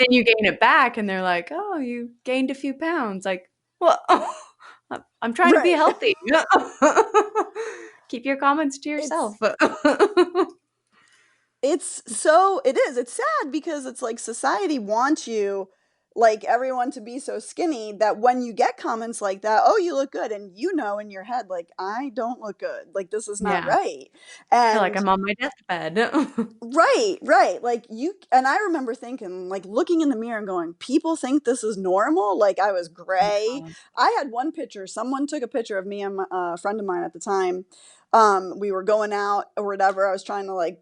A: you gain it back, and they're like, "Oh, you gained a few pounds." Like, well, I'm trying to be
B: Right.
A: healthy. Keep your comments to
B: It's
A: yourself.
B: it is. It's sad because it's like society wants you, like everyone to be so skinny that when you get comments like that, oh, you look good. And in your head, like, I don't look good. Like, this is not
A: Yeah.
B: right.
A: I feel like
B: And
A: I'm on my deathbed.
B: right, right. Like and I remember thinking, like looking in the mirror and going, people think this is normal. Like I was gray.
A: Yeah.
B: I had one picture. Someone took a picture of me and a friend of mine at the time. We were going out or whatever. I was trying to like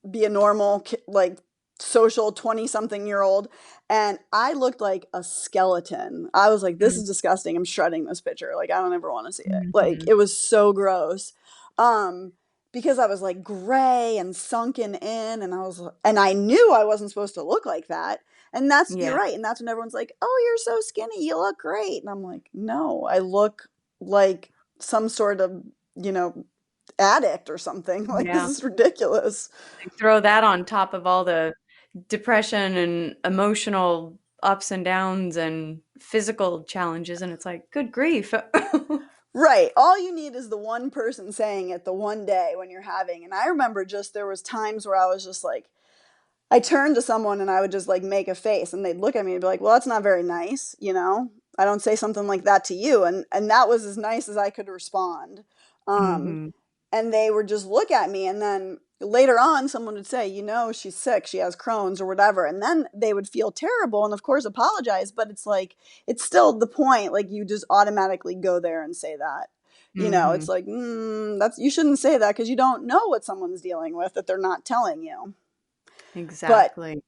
B: be a normal, like social 20 something year old. And I looked like a skeleton. I was like, this is disgusting. I'm shredding this picture. Like, I don't ever want to see it. Like,
A: Mhm.
B: it was so gross. Um, because I was like gray and sunken in, and I knew I wasn't supposed to look like that. And you're
A: Yeah.
B: right. And that's when everyone's like, oh, you're so skinny. You look great. And I'm like, no, I look like some sort of, you know, addict or something. Like, this
A: Yeah.
B: is ridiculous.
A: Throw that on top of all the depression and emotional ups and downs and physical challenges, and it's like, good grief.
B: Right. All you need is the one person saying it the one day when you're having. And I remember just there was times where I was just like, I turned to someone and I would just like make a face and they'd look at me and be like, well, that's not very nice, you know? I don't say something like that to you. And that was as nice as I could respond. Um,
A: Mhm.
B: and they would just look at me, and then later on someone would say, she's sick, she has Crohn's or whatever, and then they would feel terrible and of course apologize, but it's like it's still the point, like you just automatically go there and say that. It's
A: Mhm.
B: like, that's you shouldn't say that because you don't know what someone's dealing with that they're not telling you. But
A: Exactly.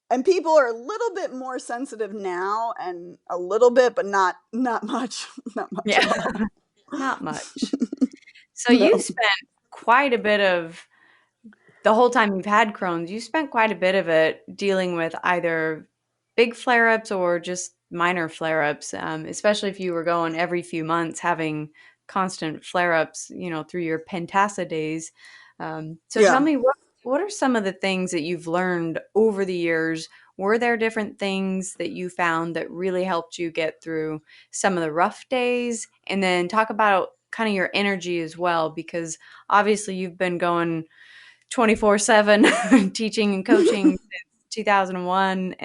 B: and people are a little bit more sensitive now, and a little bit, but not much. Not much
A: Yeah.
B: at all.
A: Not much. So you
B: No.
A: spent quite a bit of the whole time you've had Crohn's, you spent quite a bit of it dealing with either big flare-ups or just minor flare-ups, especially if you were going every few months having constant flare-ups, through your Pentasa days. So tell
B: Yeah.
A: me, what are some of the things that you've learned over the years? Were there different things that you found that really helped you get through some of the rough days? And then talk about kind of your energy as well, because obviously you've been going 24/7 teaching and coaching since 2001,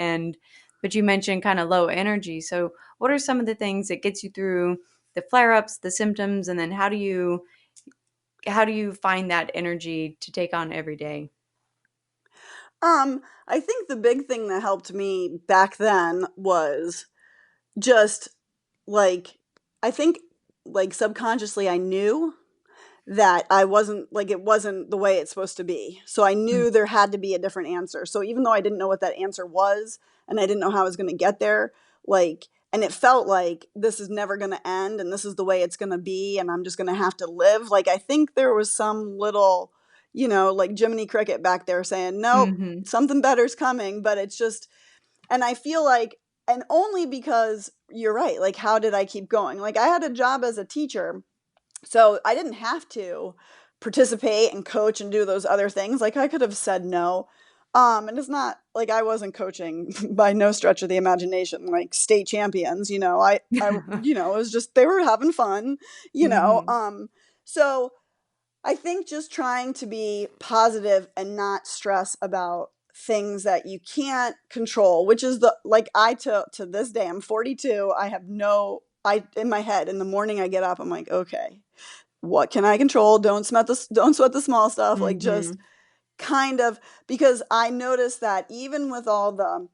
A: but you mentioned kind of low energy. So what are some of the things that gets you through the flare-ups, the symptoms, and then how do you find that energy to take on every day?
B: I think the big thing that helped me back then was just like I think like subconsciously I knew that I wasn't like it wasn't the way it's supposed to be. So I
A: Mm,
B: knew there had to be a different answer. So even though I didn't know what that answer was and I didn't know how I was going to get there, like and it felt like this is never going to end and this is the way it's going to be and I'm just going to have to live. Like I think there was some little, like Jiminy Cricket back there saying, "Nope,
A: mhm,
B: something better's coming," but it's just and I feel like and only because you're right, like how did I keep going? Like I had a job as a teacher, so I didn't have to participate and coach and do those other things. Like I could have said no. And it's not like I wasn't coaching by no stretch of the imagination, like state champions, it was just, they were having fun, you know?
A: mhm,
B: So I think just trying to be positive and not stress about things that you can't control, which is the like I to this day, I'm 42, I have no I in my head in the morning I get up, I'm like, okay, what can I control? Don't sweat the small stuff. Like just
A: mhm,
B: kind of because I noticed that even with all the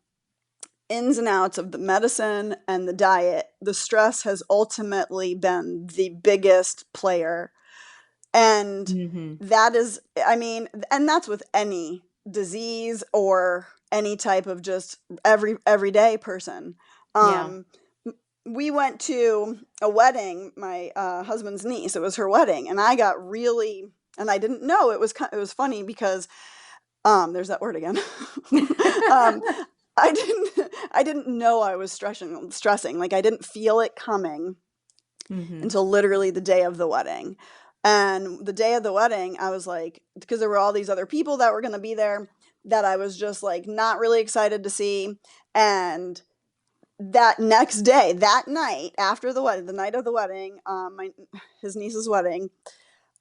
B: ins and outs of the medicine and the diet, the stress has ultimately been the biggest player. And
A: Mm-hmm.
B: that is, I mean, and that's with any disease or any type of just everyday person.
A: Yeah.
B: Um, we went to a wedding, my husband's niece. It was her wedding, and I got really, and I didn't know it was. It was funny because there's that word again. um, I didn't know I was stressing. Like I didn't feel it coming
A: Mm-hmm.
B: until literally the day of the wedding. And the day of the wedding, I was like, because there were all these other people that were going to be there that I was just like not really excited to see. And that next day, that night after the wedding, the night of the wedding, his niece's wedding,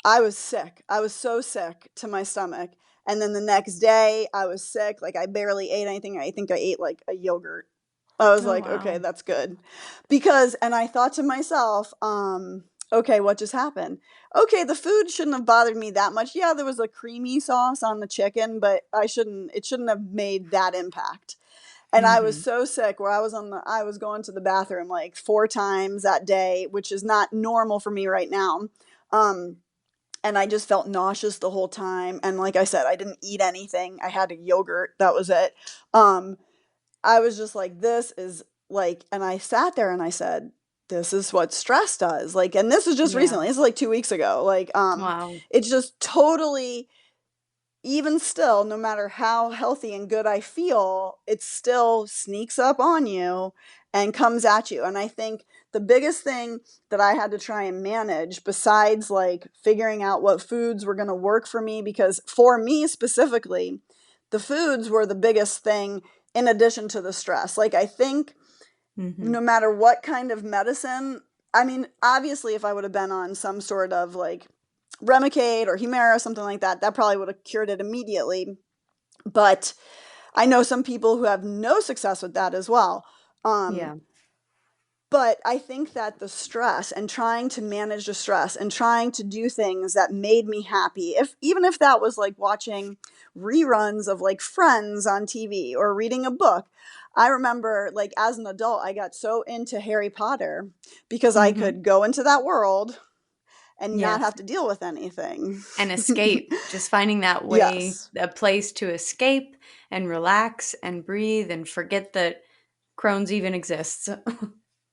B: I was sick. I was so sick to my stomach. And then the next day, I was sick. Like I barely ate anything. I think I ate like a yogurt. I was
A: Oh,
B: like, okay,
A: wow.
B: that's good. Because, and I thought to myself, okay, what just happened? Okay, the food shouldn't have bothered me that much. Yeah, there was a creamy sauce on the chicken, but it shouldn't have made that impact. And I was
A: Mm-hmm.
B: so sick where I was going to the bathroom like 4 times that day, which is not normal for me right now. Um, and I just felt nauseous the whole time. And like I said, I didn't eat anything. I had a yogurt. That was it. Um, I was just like, this is like, and I sat there and I said, this is what stress does. Like, and this is just
A: Yeah.
B: recently. This is like 2 weeks ago. Like,
A: Wow.
B: it's just totally, even still, no matter how healthy and good I feel, it still sneaks up on you and comes at you. And I think the biggest thing that I had to try and manage, besides like figuring out what foods were going to work for me, because for me specifically, the foods were the biggest thing in addition to the stress. Like, I think
A: Mm-hmm.
B: no matter what kind of medicine, I mean, obviously, if I would have been on some sort of like Remicade or Humira, something like that, that probably would have cured it immediately. But I know some people who have no success with that as well. Um,
A: Yeah.
B: but I think that the stress and trying to manage the stress and trying to do things that made me happy, if even if that was like watching reruns of like Friends on TV or reading a book. I remember like as an adult, I got so into Harry Potter because I
A: Mm-hmm.
B: could go into that world and not
A: Yes.
B: have to deal with anything.
A: And escape, just finding that way,
B: Yes.
A: a place to escape and relax and breathe and forget that Crohn's even exists.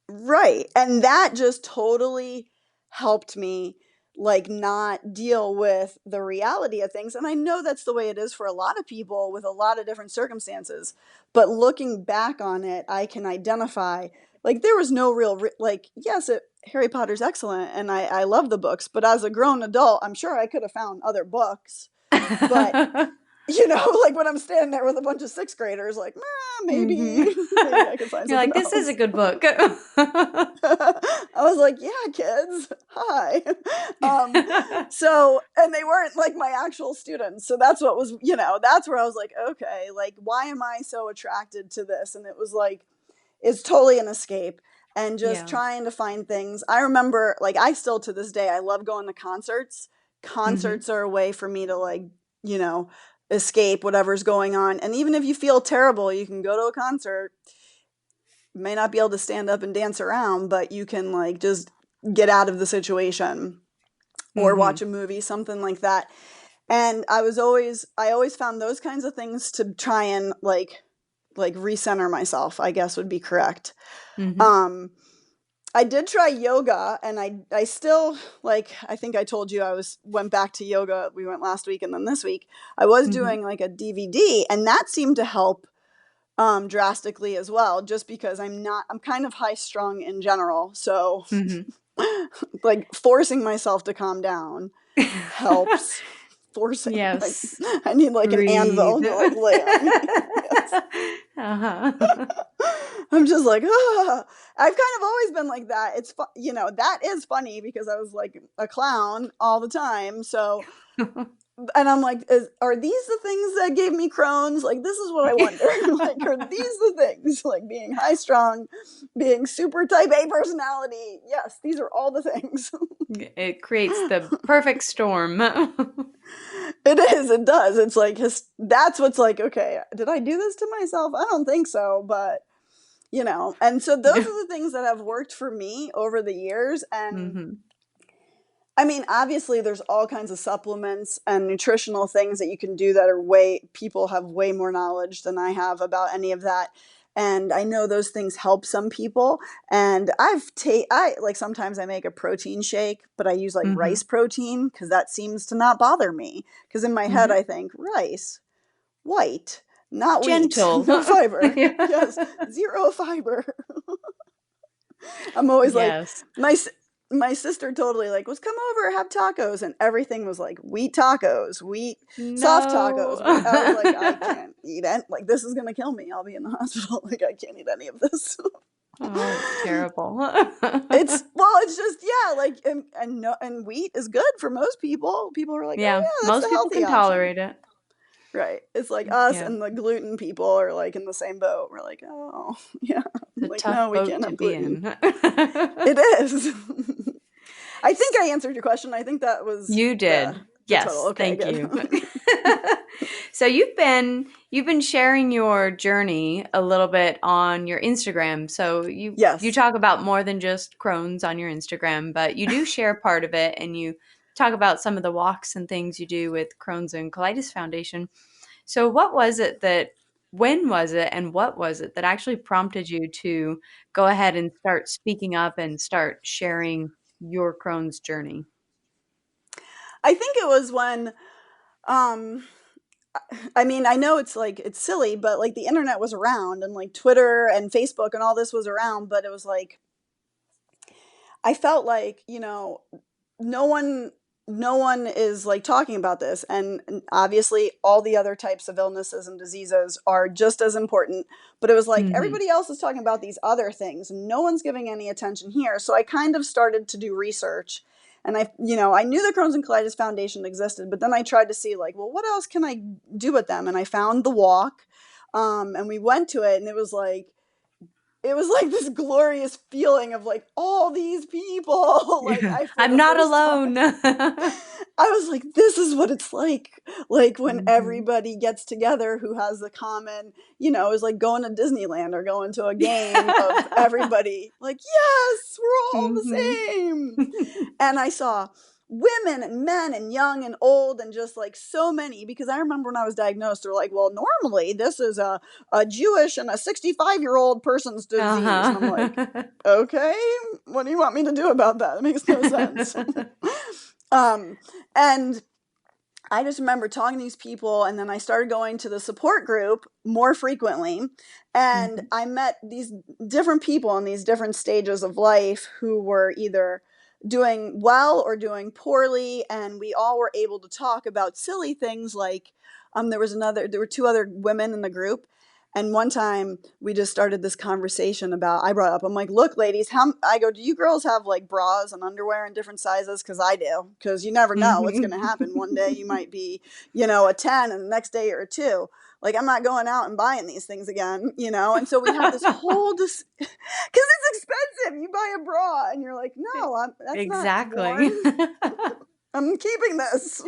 B: Right. And that just totally helped me like not deal with the reality of things. And I know that's the way it is for a lot of people with a lot of different circumstances. But looking back on it, I can identify like there was no real like yes, Harry Potter's excellent and I love the books, but as a grown adult, I'm sure I could have found other books. But like when I'm standing there with a bunch of sixth graders, like, maybe,
A: Hmm.
B: maybe I could find
A: You're
B: something
A: like, this is a
B: else.
A: good book.
B: I was like, yeah, kids, hi. Um, so, and they weren't like my actual students. So that's what was, that's where I was like, okay, like, why am I so attracted to this? And it was like, it's totally an escape and just
A: Yeah.
B: trying to find things. I remember, like, I still to this day, I love going to concerts.
A: Hmm.
B: Concerts are a way for me to, like, you know, escape whatever's going on. And even if you feel terrible, you can go to a concert. You may not be able to stand up and dance around, but you can, like, just get out of the situation or watch
A: Hmm.
B: a movie, something like that. And I always found those kinds of things to try and, like recenter myself, I guess would be correct.
A: Hmm.
B: Um, I did try yoga and I still like I think I told you I went back to yoga. We went last week and then this week. I was
A: Hmm.
B: doing like a DVD and that seemed to help drastically as well just because I'm kind of high strung in general. So
A: Hmm.
B: like forcing myself to calm down helps. Forcing like
A: Yes.
B: I need like an
A: Breathe.
B: anvil to like lay on me. Yes.
A: Uh-huh.
B: I'm just like, ah. I've kind of always been like that. That is funny because I was like a clown all the time. So, and I'm like, are these the things that gave me Crohn's? Like, this is what I wonder. Like, are these the things? Like being high strung, being super type A personality. Yes, these are all the things.
A: It creates the perfect storm.
B: It is. It does. It's like that's what's like. Okay, did I do this to myself? I don't think so, but. And so those are the things that have worked for me over the years. And
A: Mm-hmm.
B: I mean, obviously there's all kinds of supplements and nutritional things that you can do that are people have way more knowledge than I have about any of that. And I know those things help some people. And I like sometimes I make a protein shake, but I use like
A: Mm-hmm.
B: rice protein because that seems to not bother me. Because in my head,
A: Mm-hmm.
B: I think rice, white, not wheat,
A: Gentle.
B: no fiber.
A: Yeah.
B: Yes, zero fiber. I'm always like,
A: Yes.
B: my sister totally like was come over, have tacos, and everything was like wheat tacos, wheat soft tacos.
A: No.
B: I was like, I can't eat it. Like this is gonna kill me. I'll be in the hospital. Like I can't eat any of this.
A: Oh, it's terrible.
B: It's just like and no, and wheat is good for most people. People are like, oh
A: Yeah,
B: yeah, that's the
A: most people
B: healthy
A: can
B: option.
A: tolerate it.
B: Right. It's like us
A: Yeah,
B: and the gluten people are like in the same boat. We're like, oh yeah.
A: it's a
B: Like
A: tough
B: no, we
A: boat
B: can't
A: to
B: have
A: be
B: gluten.
A: in.
B: It is. I think I answered your question. I think that was
A: You did.
B: the total.
A: Yes,
B: Okay,
A: thank
B: good.
A: you. So you've been sharing your journey a little bit on your Instagram. So you
B: Yes.
A: talk about more than just Crohn's on your Instagram, but you do share part of it and you talk about some of the walks and things you do with Crohn's and Colitis Foundation. So when was it and what was it that actually prompted you to go ahead and start speaking up and start sharing your Crohn's journey?
B: I think it was when um I mean, I know it's like it's silly, but like the internet was around and like Twitter and Facebook and all this was around, but it was like I felt like, no one no one is like talking about this, and obviously all the other types of illnesses and diseases are just as important, but it was like
A: Mhm.
B: everybody else is talking about these other things and no one's giving any attention here. So I kind of started to do research, and I knew the Crohn's and Colitis Foundation existed, but then I tried to see like, well, what else can I do with them? And I found the walk, and we went to it, and it was like this glorious feeling of like all these people. Like
A: Yeah.
B: I for
A: I'm
B: the
A: not
B: first time
A: alone.
B: I was like, this is what it's like when
A: Mhm.
B: everybody gets together who has the common, is like going to Disneyland or going to a game of everybody like, yes, we're all the
A: Mhm.
B: same. And I saw women and men and young and old and just like so many, because I remember when I was diagnosed, they're like, well, normally this is a Jewish and a 65-year-old person's disease. And I'm like,
A: Uh-huh.
B: okay, what do you want me to do about that? It makes no sense. um, and I just remember talking to these people, and then I started going to the support group more frequently. And
A: Mhm.
B: I met these different people in these different stages of life who were either doing well or doing poorly. And we all were able to talk about silly things like there were two other women in the group. And one time we just started this conversation about, I brought up, I'm like, look, ladies, I go, do you girls have like bras and underwear in different sizes? Cause I do. Cause you never know what's going to
A: Mhm.
B: happen. One day you might be, a 10 and the next day you're a 2. Like I'm not going out and buying these things again. And so we had this whole, cause it's expensive. You buy a bra and you're like, no, that's not worn.
A: Exactly.
B: I'm keeping this.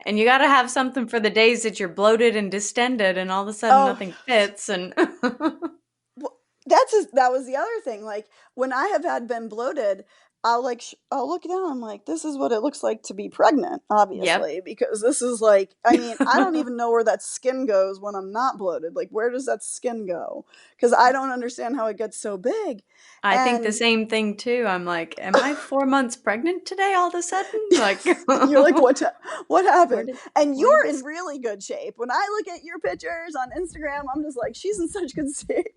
A: And you gotta have something for the days that you're bloated and distended and all of a sudden
B: Oh,
A: nothing fits and
B: well, that was the other thing. Like when I have had been bloated, I'll look down. I'm like, this is what it looks like to be pregnant,
A: Yep.
B: obviously, because this is like, I mean, I don't even know where that skin goes when I'm not bloated. Like, where does that skin go? Because I don't understand how it gets so big.
A: I think the
B: And
A: same thing too. I'm like, am I 4 months pregnant today all of a sudden? Like,
B: you're like, what
A: where
B: happened?
A: did
B: And
A: where did
B: you're in
A: this
B: really good shape. When I look at your pictures on Instagram, I'm just like, she's in such good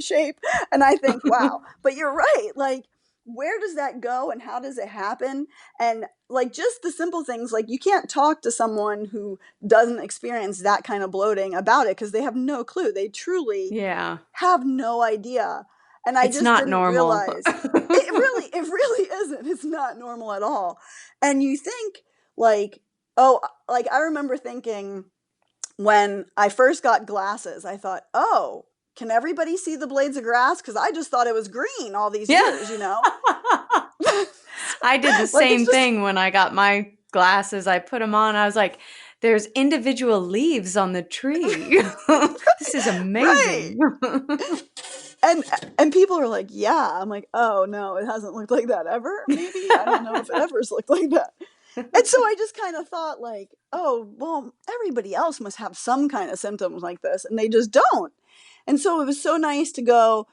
B: shape. And I think, wow. But you're right. Like, where does that go and how does it happen? And like just the simple things, like you can't talk to someone who doesn't experience that kind of bloating about it because they have no clue. They truly
A: Yeah.
B: have no idea. And I
A: It's
B: just
A: not
B: didn't
A: normal.
B: realize it really isn't. It's not normal at all. And you think like, oh, like I remember thinking when I first got glasses, I thought, oh, can everybody see the blades of grass? Because I just thought it was green all these
A: Yeah.
B: years.
A: I did the
B: Like it's
A: same
B: just
A: thing when I got my glasses. I put them on. I was like, there's individual leaves on the tree. This is
B: right.
A: amazing.
B: And and people are like, yeah. I'm like, oh no, it hasn't looked like that ever. Maybe I don't know if it ever's looked like that. And so I just kind of thought like, oh well, everybody else must have some kind of symptoms like this, and they just don't. And so it was so nice to go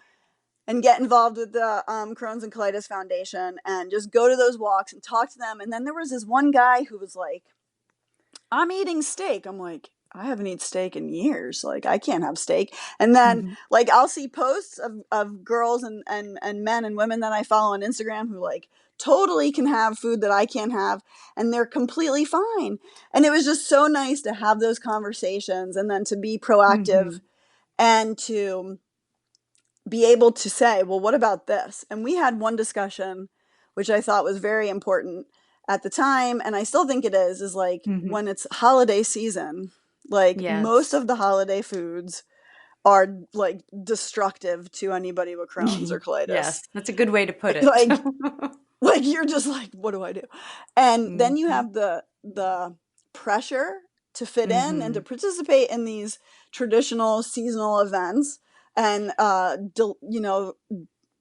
B: and get involved with the Crohn's and Colitis Foundation and just go to those walks and talk to them. And then there was this one guy who was like, I'm eating steak. I'm like, I haven't eaten steak in years. Like, I can't have steak. And then,
A: Mhm.
B: like, I'll see posts of girls and men and women that I follow on Instagram who, like, totally can have food that I can't have, and they're completely fine. And it was just so nice to have those conversations and then to be proactive
A: Mhm.
B: and to be able to say, well, what about this? And we had one discussion, which I thought was very important at the time, and I still think it is like
A: Mhm.
B: when it's holiday season, like most
A: Yes.
B: of the holiday foods are like destructive to anybody with Crohn's or
A: Yes,
B: colitis.
A: that's a good way to put it.
B: Like, like you're just like, what do I do? And then you
A: Mhm.
B: have the pressure to fit in and to
A: Mhm.
B: participate in these traditional seasonal events and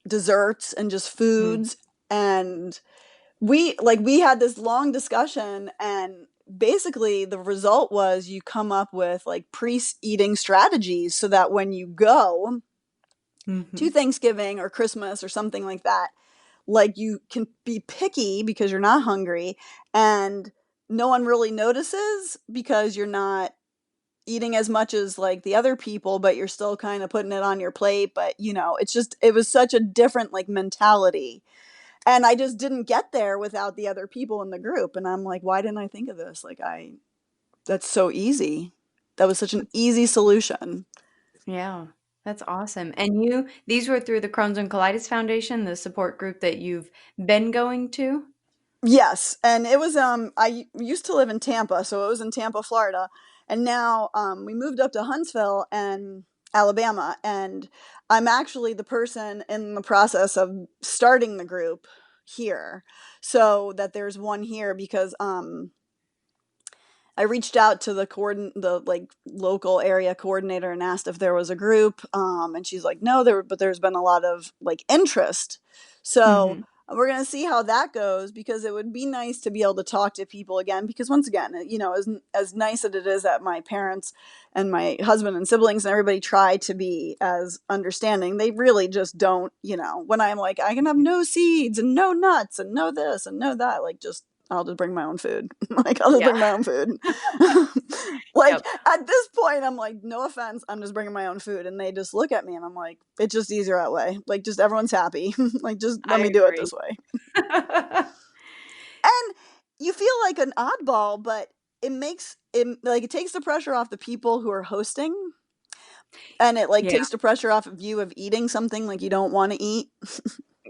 B: desserts and just
A: Mhm.
B: foods. And we had this long discussion, and basically the result was you come up with like pre-eating strategies so that when you go to
A: Mhm.
B: Thanksgiving or Christmas or something like that, like you can be picky because you're not hungry, and no one really notices because you're not eating as much as like the other people, but you're still kind of putting it on your plate. But it was such a different like mentality, and I just didn't get there without the other people in the group. And I'm like, why didn't I think of this? Like, that's so easy. That was such an
A: That's
B: easy solution.
A: yeah, that's awesome. And these were through the Crohn's and Colitis Foundation, the support group that you've been going to?
B: Yes, and it was I used to live in Tampa, so it was in Tampa, Florida, and now we moved up to Huntsville and Alabama, and I'm actually the person in the process of starting the group here, so that there's one here because I reached out to the like local area coordinator and asked if there was a group, and she's like, no, but there's been a lot of like interest, so
A: Mhm.
B: we're gonna see how that goes because it would be nice to be able to talk to people again. Because once again, as nice as it is that my parents and my husband and siblings and everybody try to be as understanding, they really just don't. When I'm like, I can have no seeds and no nuts and no this and no that, like just I'll just bring my own food. Like, I'll just
A: Yeah.
B: bring my own food. Like,
A: Yep.
B: at this point, I'm like, no offense, I'm just bringing my own food. And they just look at me and I'm like, it's just easier that way. Like, just everyone's happy. Like, just let
A: I
B: me do it
A: agree.
B: this way. And you feel like an oddball, but it takes the pressure off the people who are hosting. And it like
A: Yeah.
B: takes the pressure off of you of eating something like you don't want to eat.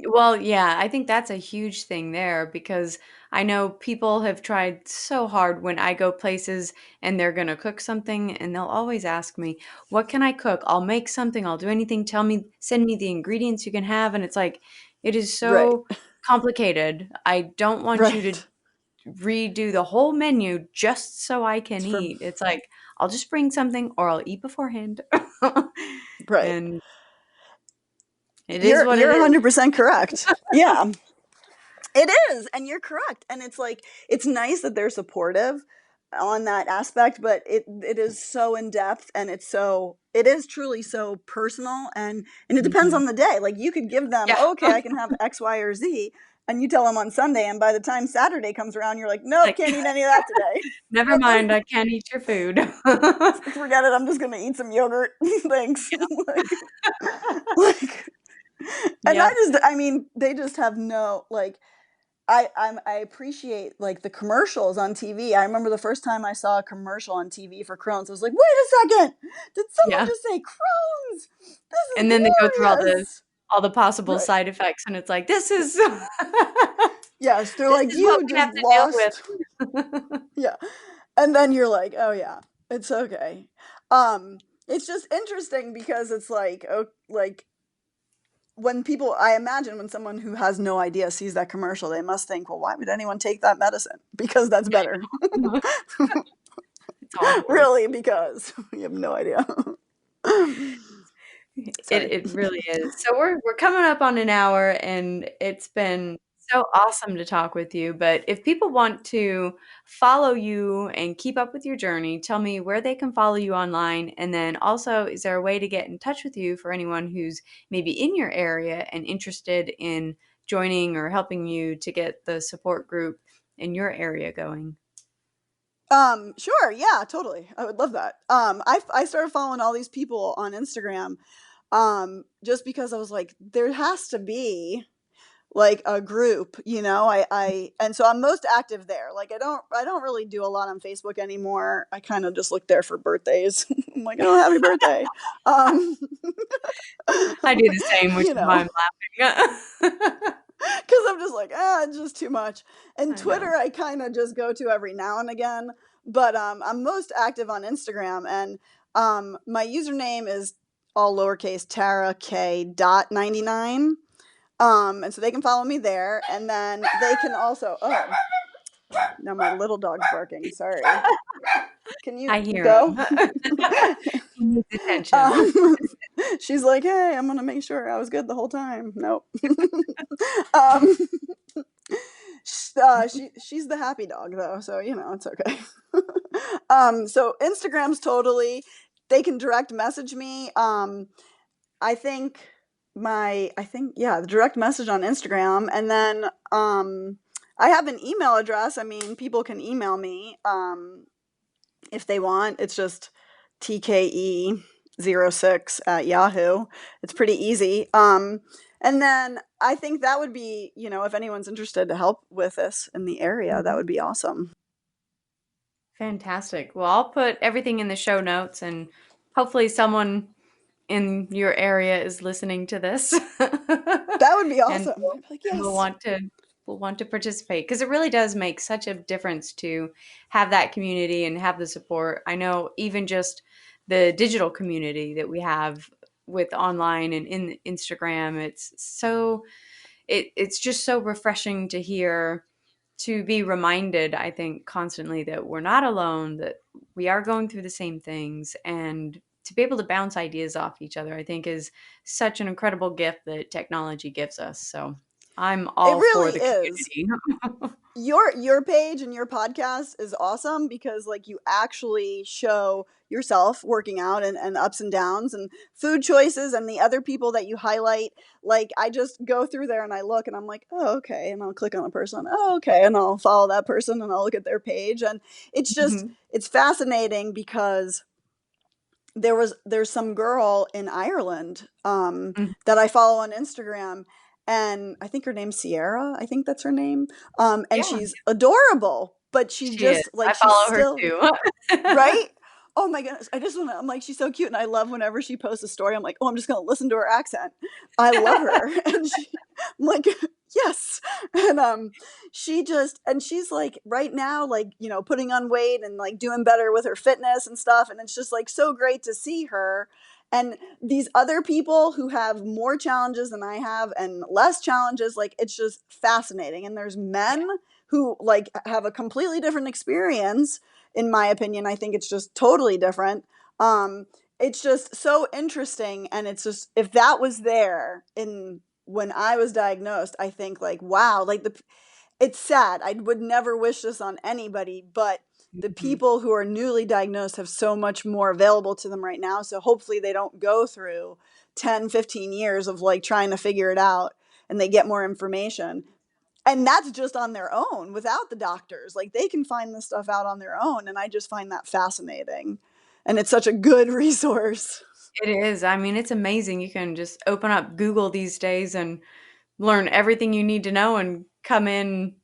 A: Well, yeah, I think that's a huge thing there because I know people have tried so hard when I go places and they're gonna cook something and they'll always ask me, "What can I cook? I'll make something, I'll do anything. Send me the ingredients you can have." And it's like, it is
B: Right.
A: so complicated. I don't want you to
B: Right.
A: redo the whole menu just so I can
B: From
A: eat. It's like, I'll just bring something or I'll eat beforehand.
B: right.
A: And it is
B: You're
A: what it
B: you're
A: is.
B: 100% correct. Yeah. It is, and you're correct. And it's like it's nice that they're supportive on that aspect, but it is so in depth, and it is truly so personal, and it depends
A: Mhm.
B: on the day. Like you could give them,
A: Yeah.
B: okay, I can have X, Y, or Z, and you tell them on Sunday, and by the time Saturday comes around, you're like, nope,
A: Like,
B: can't eat any of that today.
A: never
B: Nope,
A: mind, I can't eat your food.
B: forget it. I'm just gonna eat some yogurt. Thanks. Like, and
A: Yep.
B: I mean, they just have no like I appreciate like the commercials on TV. I remember the first time I saw a commercial on TV for Crohn's. I was like, wait a second, did someone
A: Yeah.
B: just say Crohn's? This is
A: And then they go through
B: glorious.
A: all the possible
B: Right.
A: side effects, and it's like, "This is
B: Yes, they're
A: this
B: like,
A: is what
B: you
A: we
B: just
A: have to deal
B: lost.
A: with."
B: Yeah. And then you're like, oh yeah, it's okay. It's just interesting because it's like, oh, like when people, I imagine when someone who has no idea sees that commercial, they must think, well, why would anyone take that medicine? Because that's better.
A: I know. It's awkward.
B: Really, because you have no idea. Sorry.
A: It really is. So we're coming up on an hour, and it's been so awesome to talk with you. But if people want to follow you and keep up with your journey, tell me where they can follow you online. And then also, is there a way to get in touch with you for anyone who's maybe in your area and interested in joining or helping you to get the support group in your area going?
B: Sure, yeah, totally. I would love that. I started following all these people on Instagram, just because I was like, there has to be like a group, you know. And so I'm most active there. Like I don't really do a lot on Facebook anymore. I kind of just look there for birthdays. I'm like, oh, happy birthday. Um,
A: I do the same, which
B: you
A: is why
B: know,
A: I'm laughing.
B: because I'm just like, it's just too much. And
A: I know.
B: Twitter, I kind of just go to every now and again. But I'm most active on Instagram, and my username is all lowercase Tara K .99. And so they can follow me there, and then they can also. Oh, now my little dog's barking. Sorry. Can you
A: I hear
B: go?
A: him. He needs attention.
B: um, she's like, hey, I'm gonna make sure I was good the whole time. Nope. um, she's the happy dog though, so you know it's okay. So Instagram's totally. They can direct message me. I think the direct message on Instagram, and then I have an email address. I mean, people can email me if they want. It's just tke06 at Yahoo. It's pretty easy. And then I think that would be, if anyone's interested to help with this in the area, that
A: Mhm.
B: would be awesome.
A: Fantastic. Well, I'll put everything in the show notes, and hopefully someone in your area is listening to this.
B: That would be
A: and
B: awesome.
A: will
B: I'd be like,
A: and
B: yes.
A: will want to participate, because it really does make such a difference to have that community and have the support. I know even just the digital community that we have with online and in Instagram, it's just so refreshing to hear, to be reminded, I think, constantly that we're not alone, that we are going through the same things, and to be able to bounce ideas off each other, I think is such an incredible gift that technology gives us. So I'm
B: It
A: all for
B: really
A: the
B: is.
A: community.
B: Your page and your podcast is awesome because like you actually show yourself working out and ups and downs and food choices and the other people that you highlight. Like I just go through there and I look and I'm like, oh, okay, and I'll click on a person, oh, okay, and I'll follow that person and I'll look at their page, and
A: Mhm.
B: it's fascinating because there's some girl in Ireland
A: Mhm.
B: that I follow on Instagram, and I think her name's Sierra. I think that's her name. And
A: Yeah,
B: she's adorable, but she
A: she is.
B: just like
A: I
B: she's
A: follow her
B: still
A: too.
B: right. Oh my goodness! I just want to. I'm like, she's so cute, and I love whenever she posts a story. I'm like, oh, I'm just gonna listen to her accent. I love her, and I'm like, yes, and she's like right now, like putting on weight and like doing better with her fitness and stuff, and it's just like so great to see her. And these other people who have more challenges than I have and less challenges, like it's just fascinating. And there's men who like have a completely different experience. In my opinion, I think it's just totally different. It's just so interesting, and it's just if that was there in when I was diagnosed, I think like wow, like it's sad. I would never wish this on anybody, but the
A: Mhm.
B: people who are newly diagnosed have so much more available to them right now. So hopefully they don't go through 10, 15 years of like trying to figure it out, and they get more information. And that's just on their own without the doctors. Like they can find this stuff out on their own. And I just find that fascinating. And it's such a good resource.
A: It is. I mean, it's amazing. You can just open up Google these days and learn everything you need to know and come in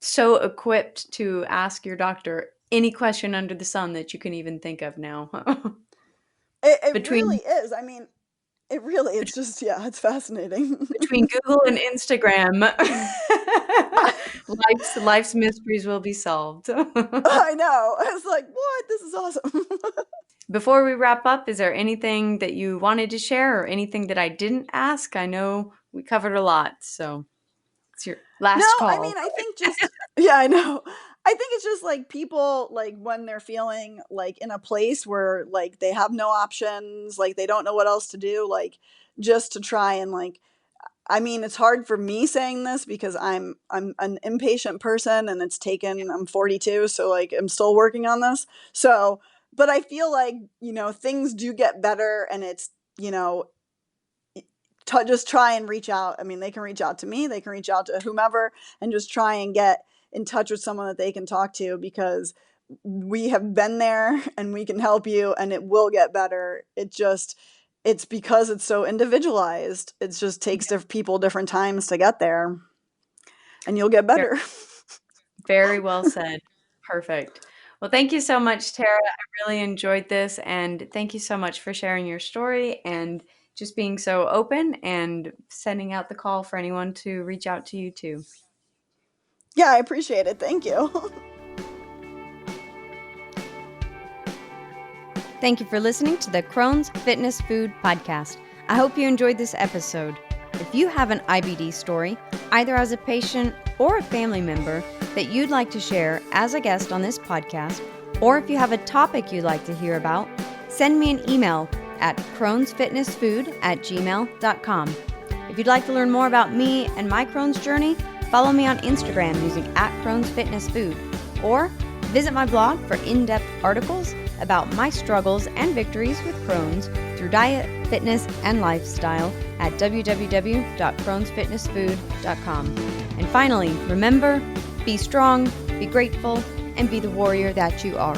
A: so equipped to ask your doctor any question under the sun that you can even think of now.
B: It really
A: between
B: is. I mean, it's just, yeah, it's fascinating.
A: between Google and Instagram, life's mysteries will be solved.
B: I know. I was like, what? This is awesome.
A: Before we wrap up, is there anything that you wanted to share or anything that I didn't ask? I know we covered a lot, so it's your
B: No,
A: last
B: I
A: call.
B: mean, I think just, yeah, I know. I think it's just like people, like when they're feeling like in a place where like they have no options, like they don't know what else to do, like just to try and like, I mean, it's hard for me saying this because I'm an impatient person and I'm 42, so like I'm still working on this. So, but I feel like, things do get better, and it's, you know, just try and reach out. I mean, they can reach out to me, they can reach out to whomever, and just try and get in touch with someone that they can talk to, because we have been there and we can help you, and it will get better. It's because it's so individualized. It just takes people different times to get there, and you'll get
A: Very,
B: better.
A: very well said. Perfect. Well, thank you so much, Tara. I really enjoyed this, and thank you so much for sharing your story and just being so open and sending out the call for anyone to reach out to you too.
B: Yeah, I appreciate it. Thank you.
A: Thank you for listening to the Crohn's Fitness Food Podcast. I hope you enjoyed this episode. If you have an IBD story, either as a patient or a family member that you'd like to share as a guest on this podcast, or if you have a topic you'd like to hear about, send me an email at crohnsfitnessfood@gmail.com. If you'd like to learn more about me and my Crohn's journey, follow me on Instagram using @Crohn'sFitnessFood, or visit my blog for in-depth articles about my struggles and victories with Crohn's through diet, fitness, and lifestyle at www.crohnsfitnessfood.com. And finally, remember, be strong, be grateful, and be the warrior that you are.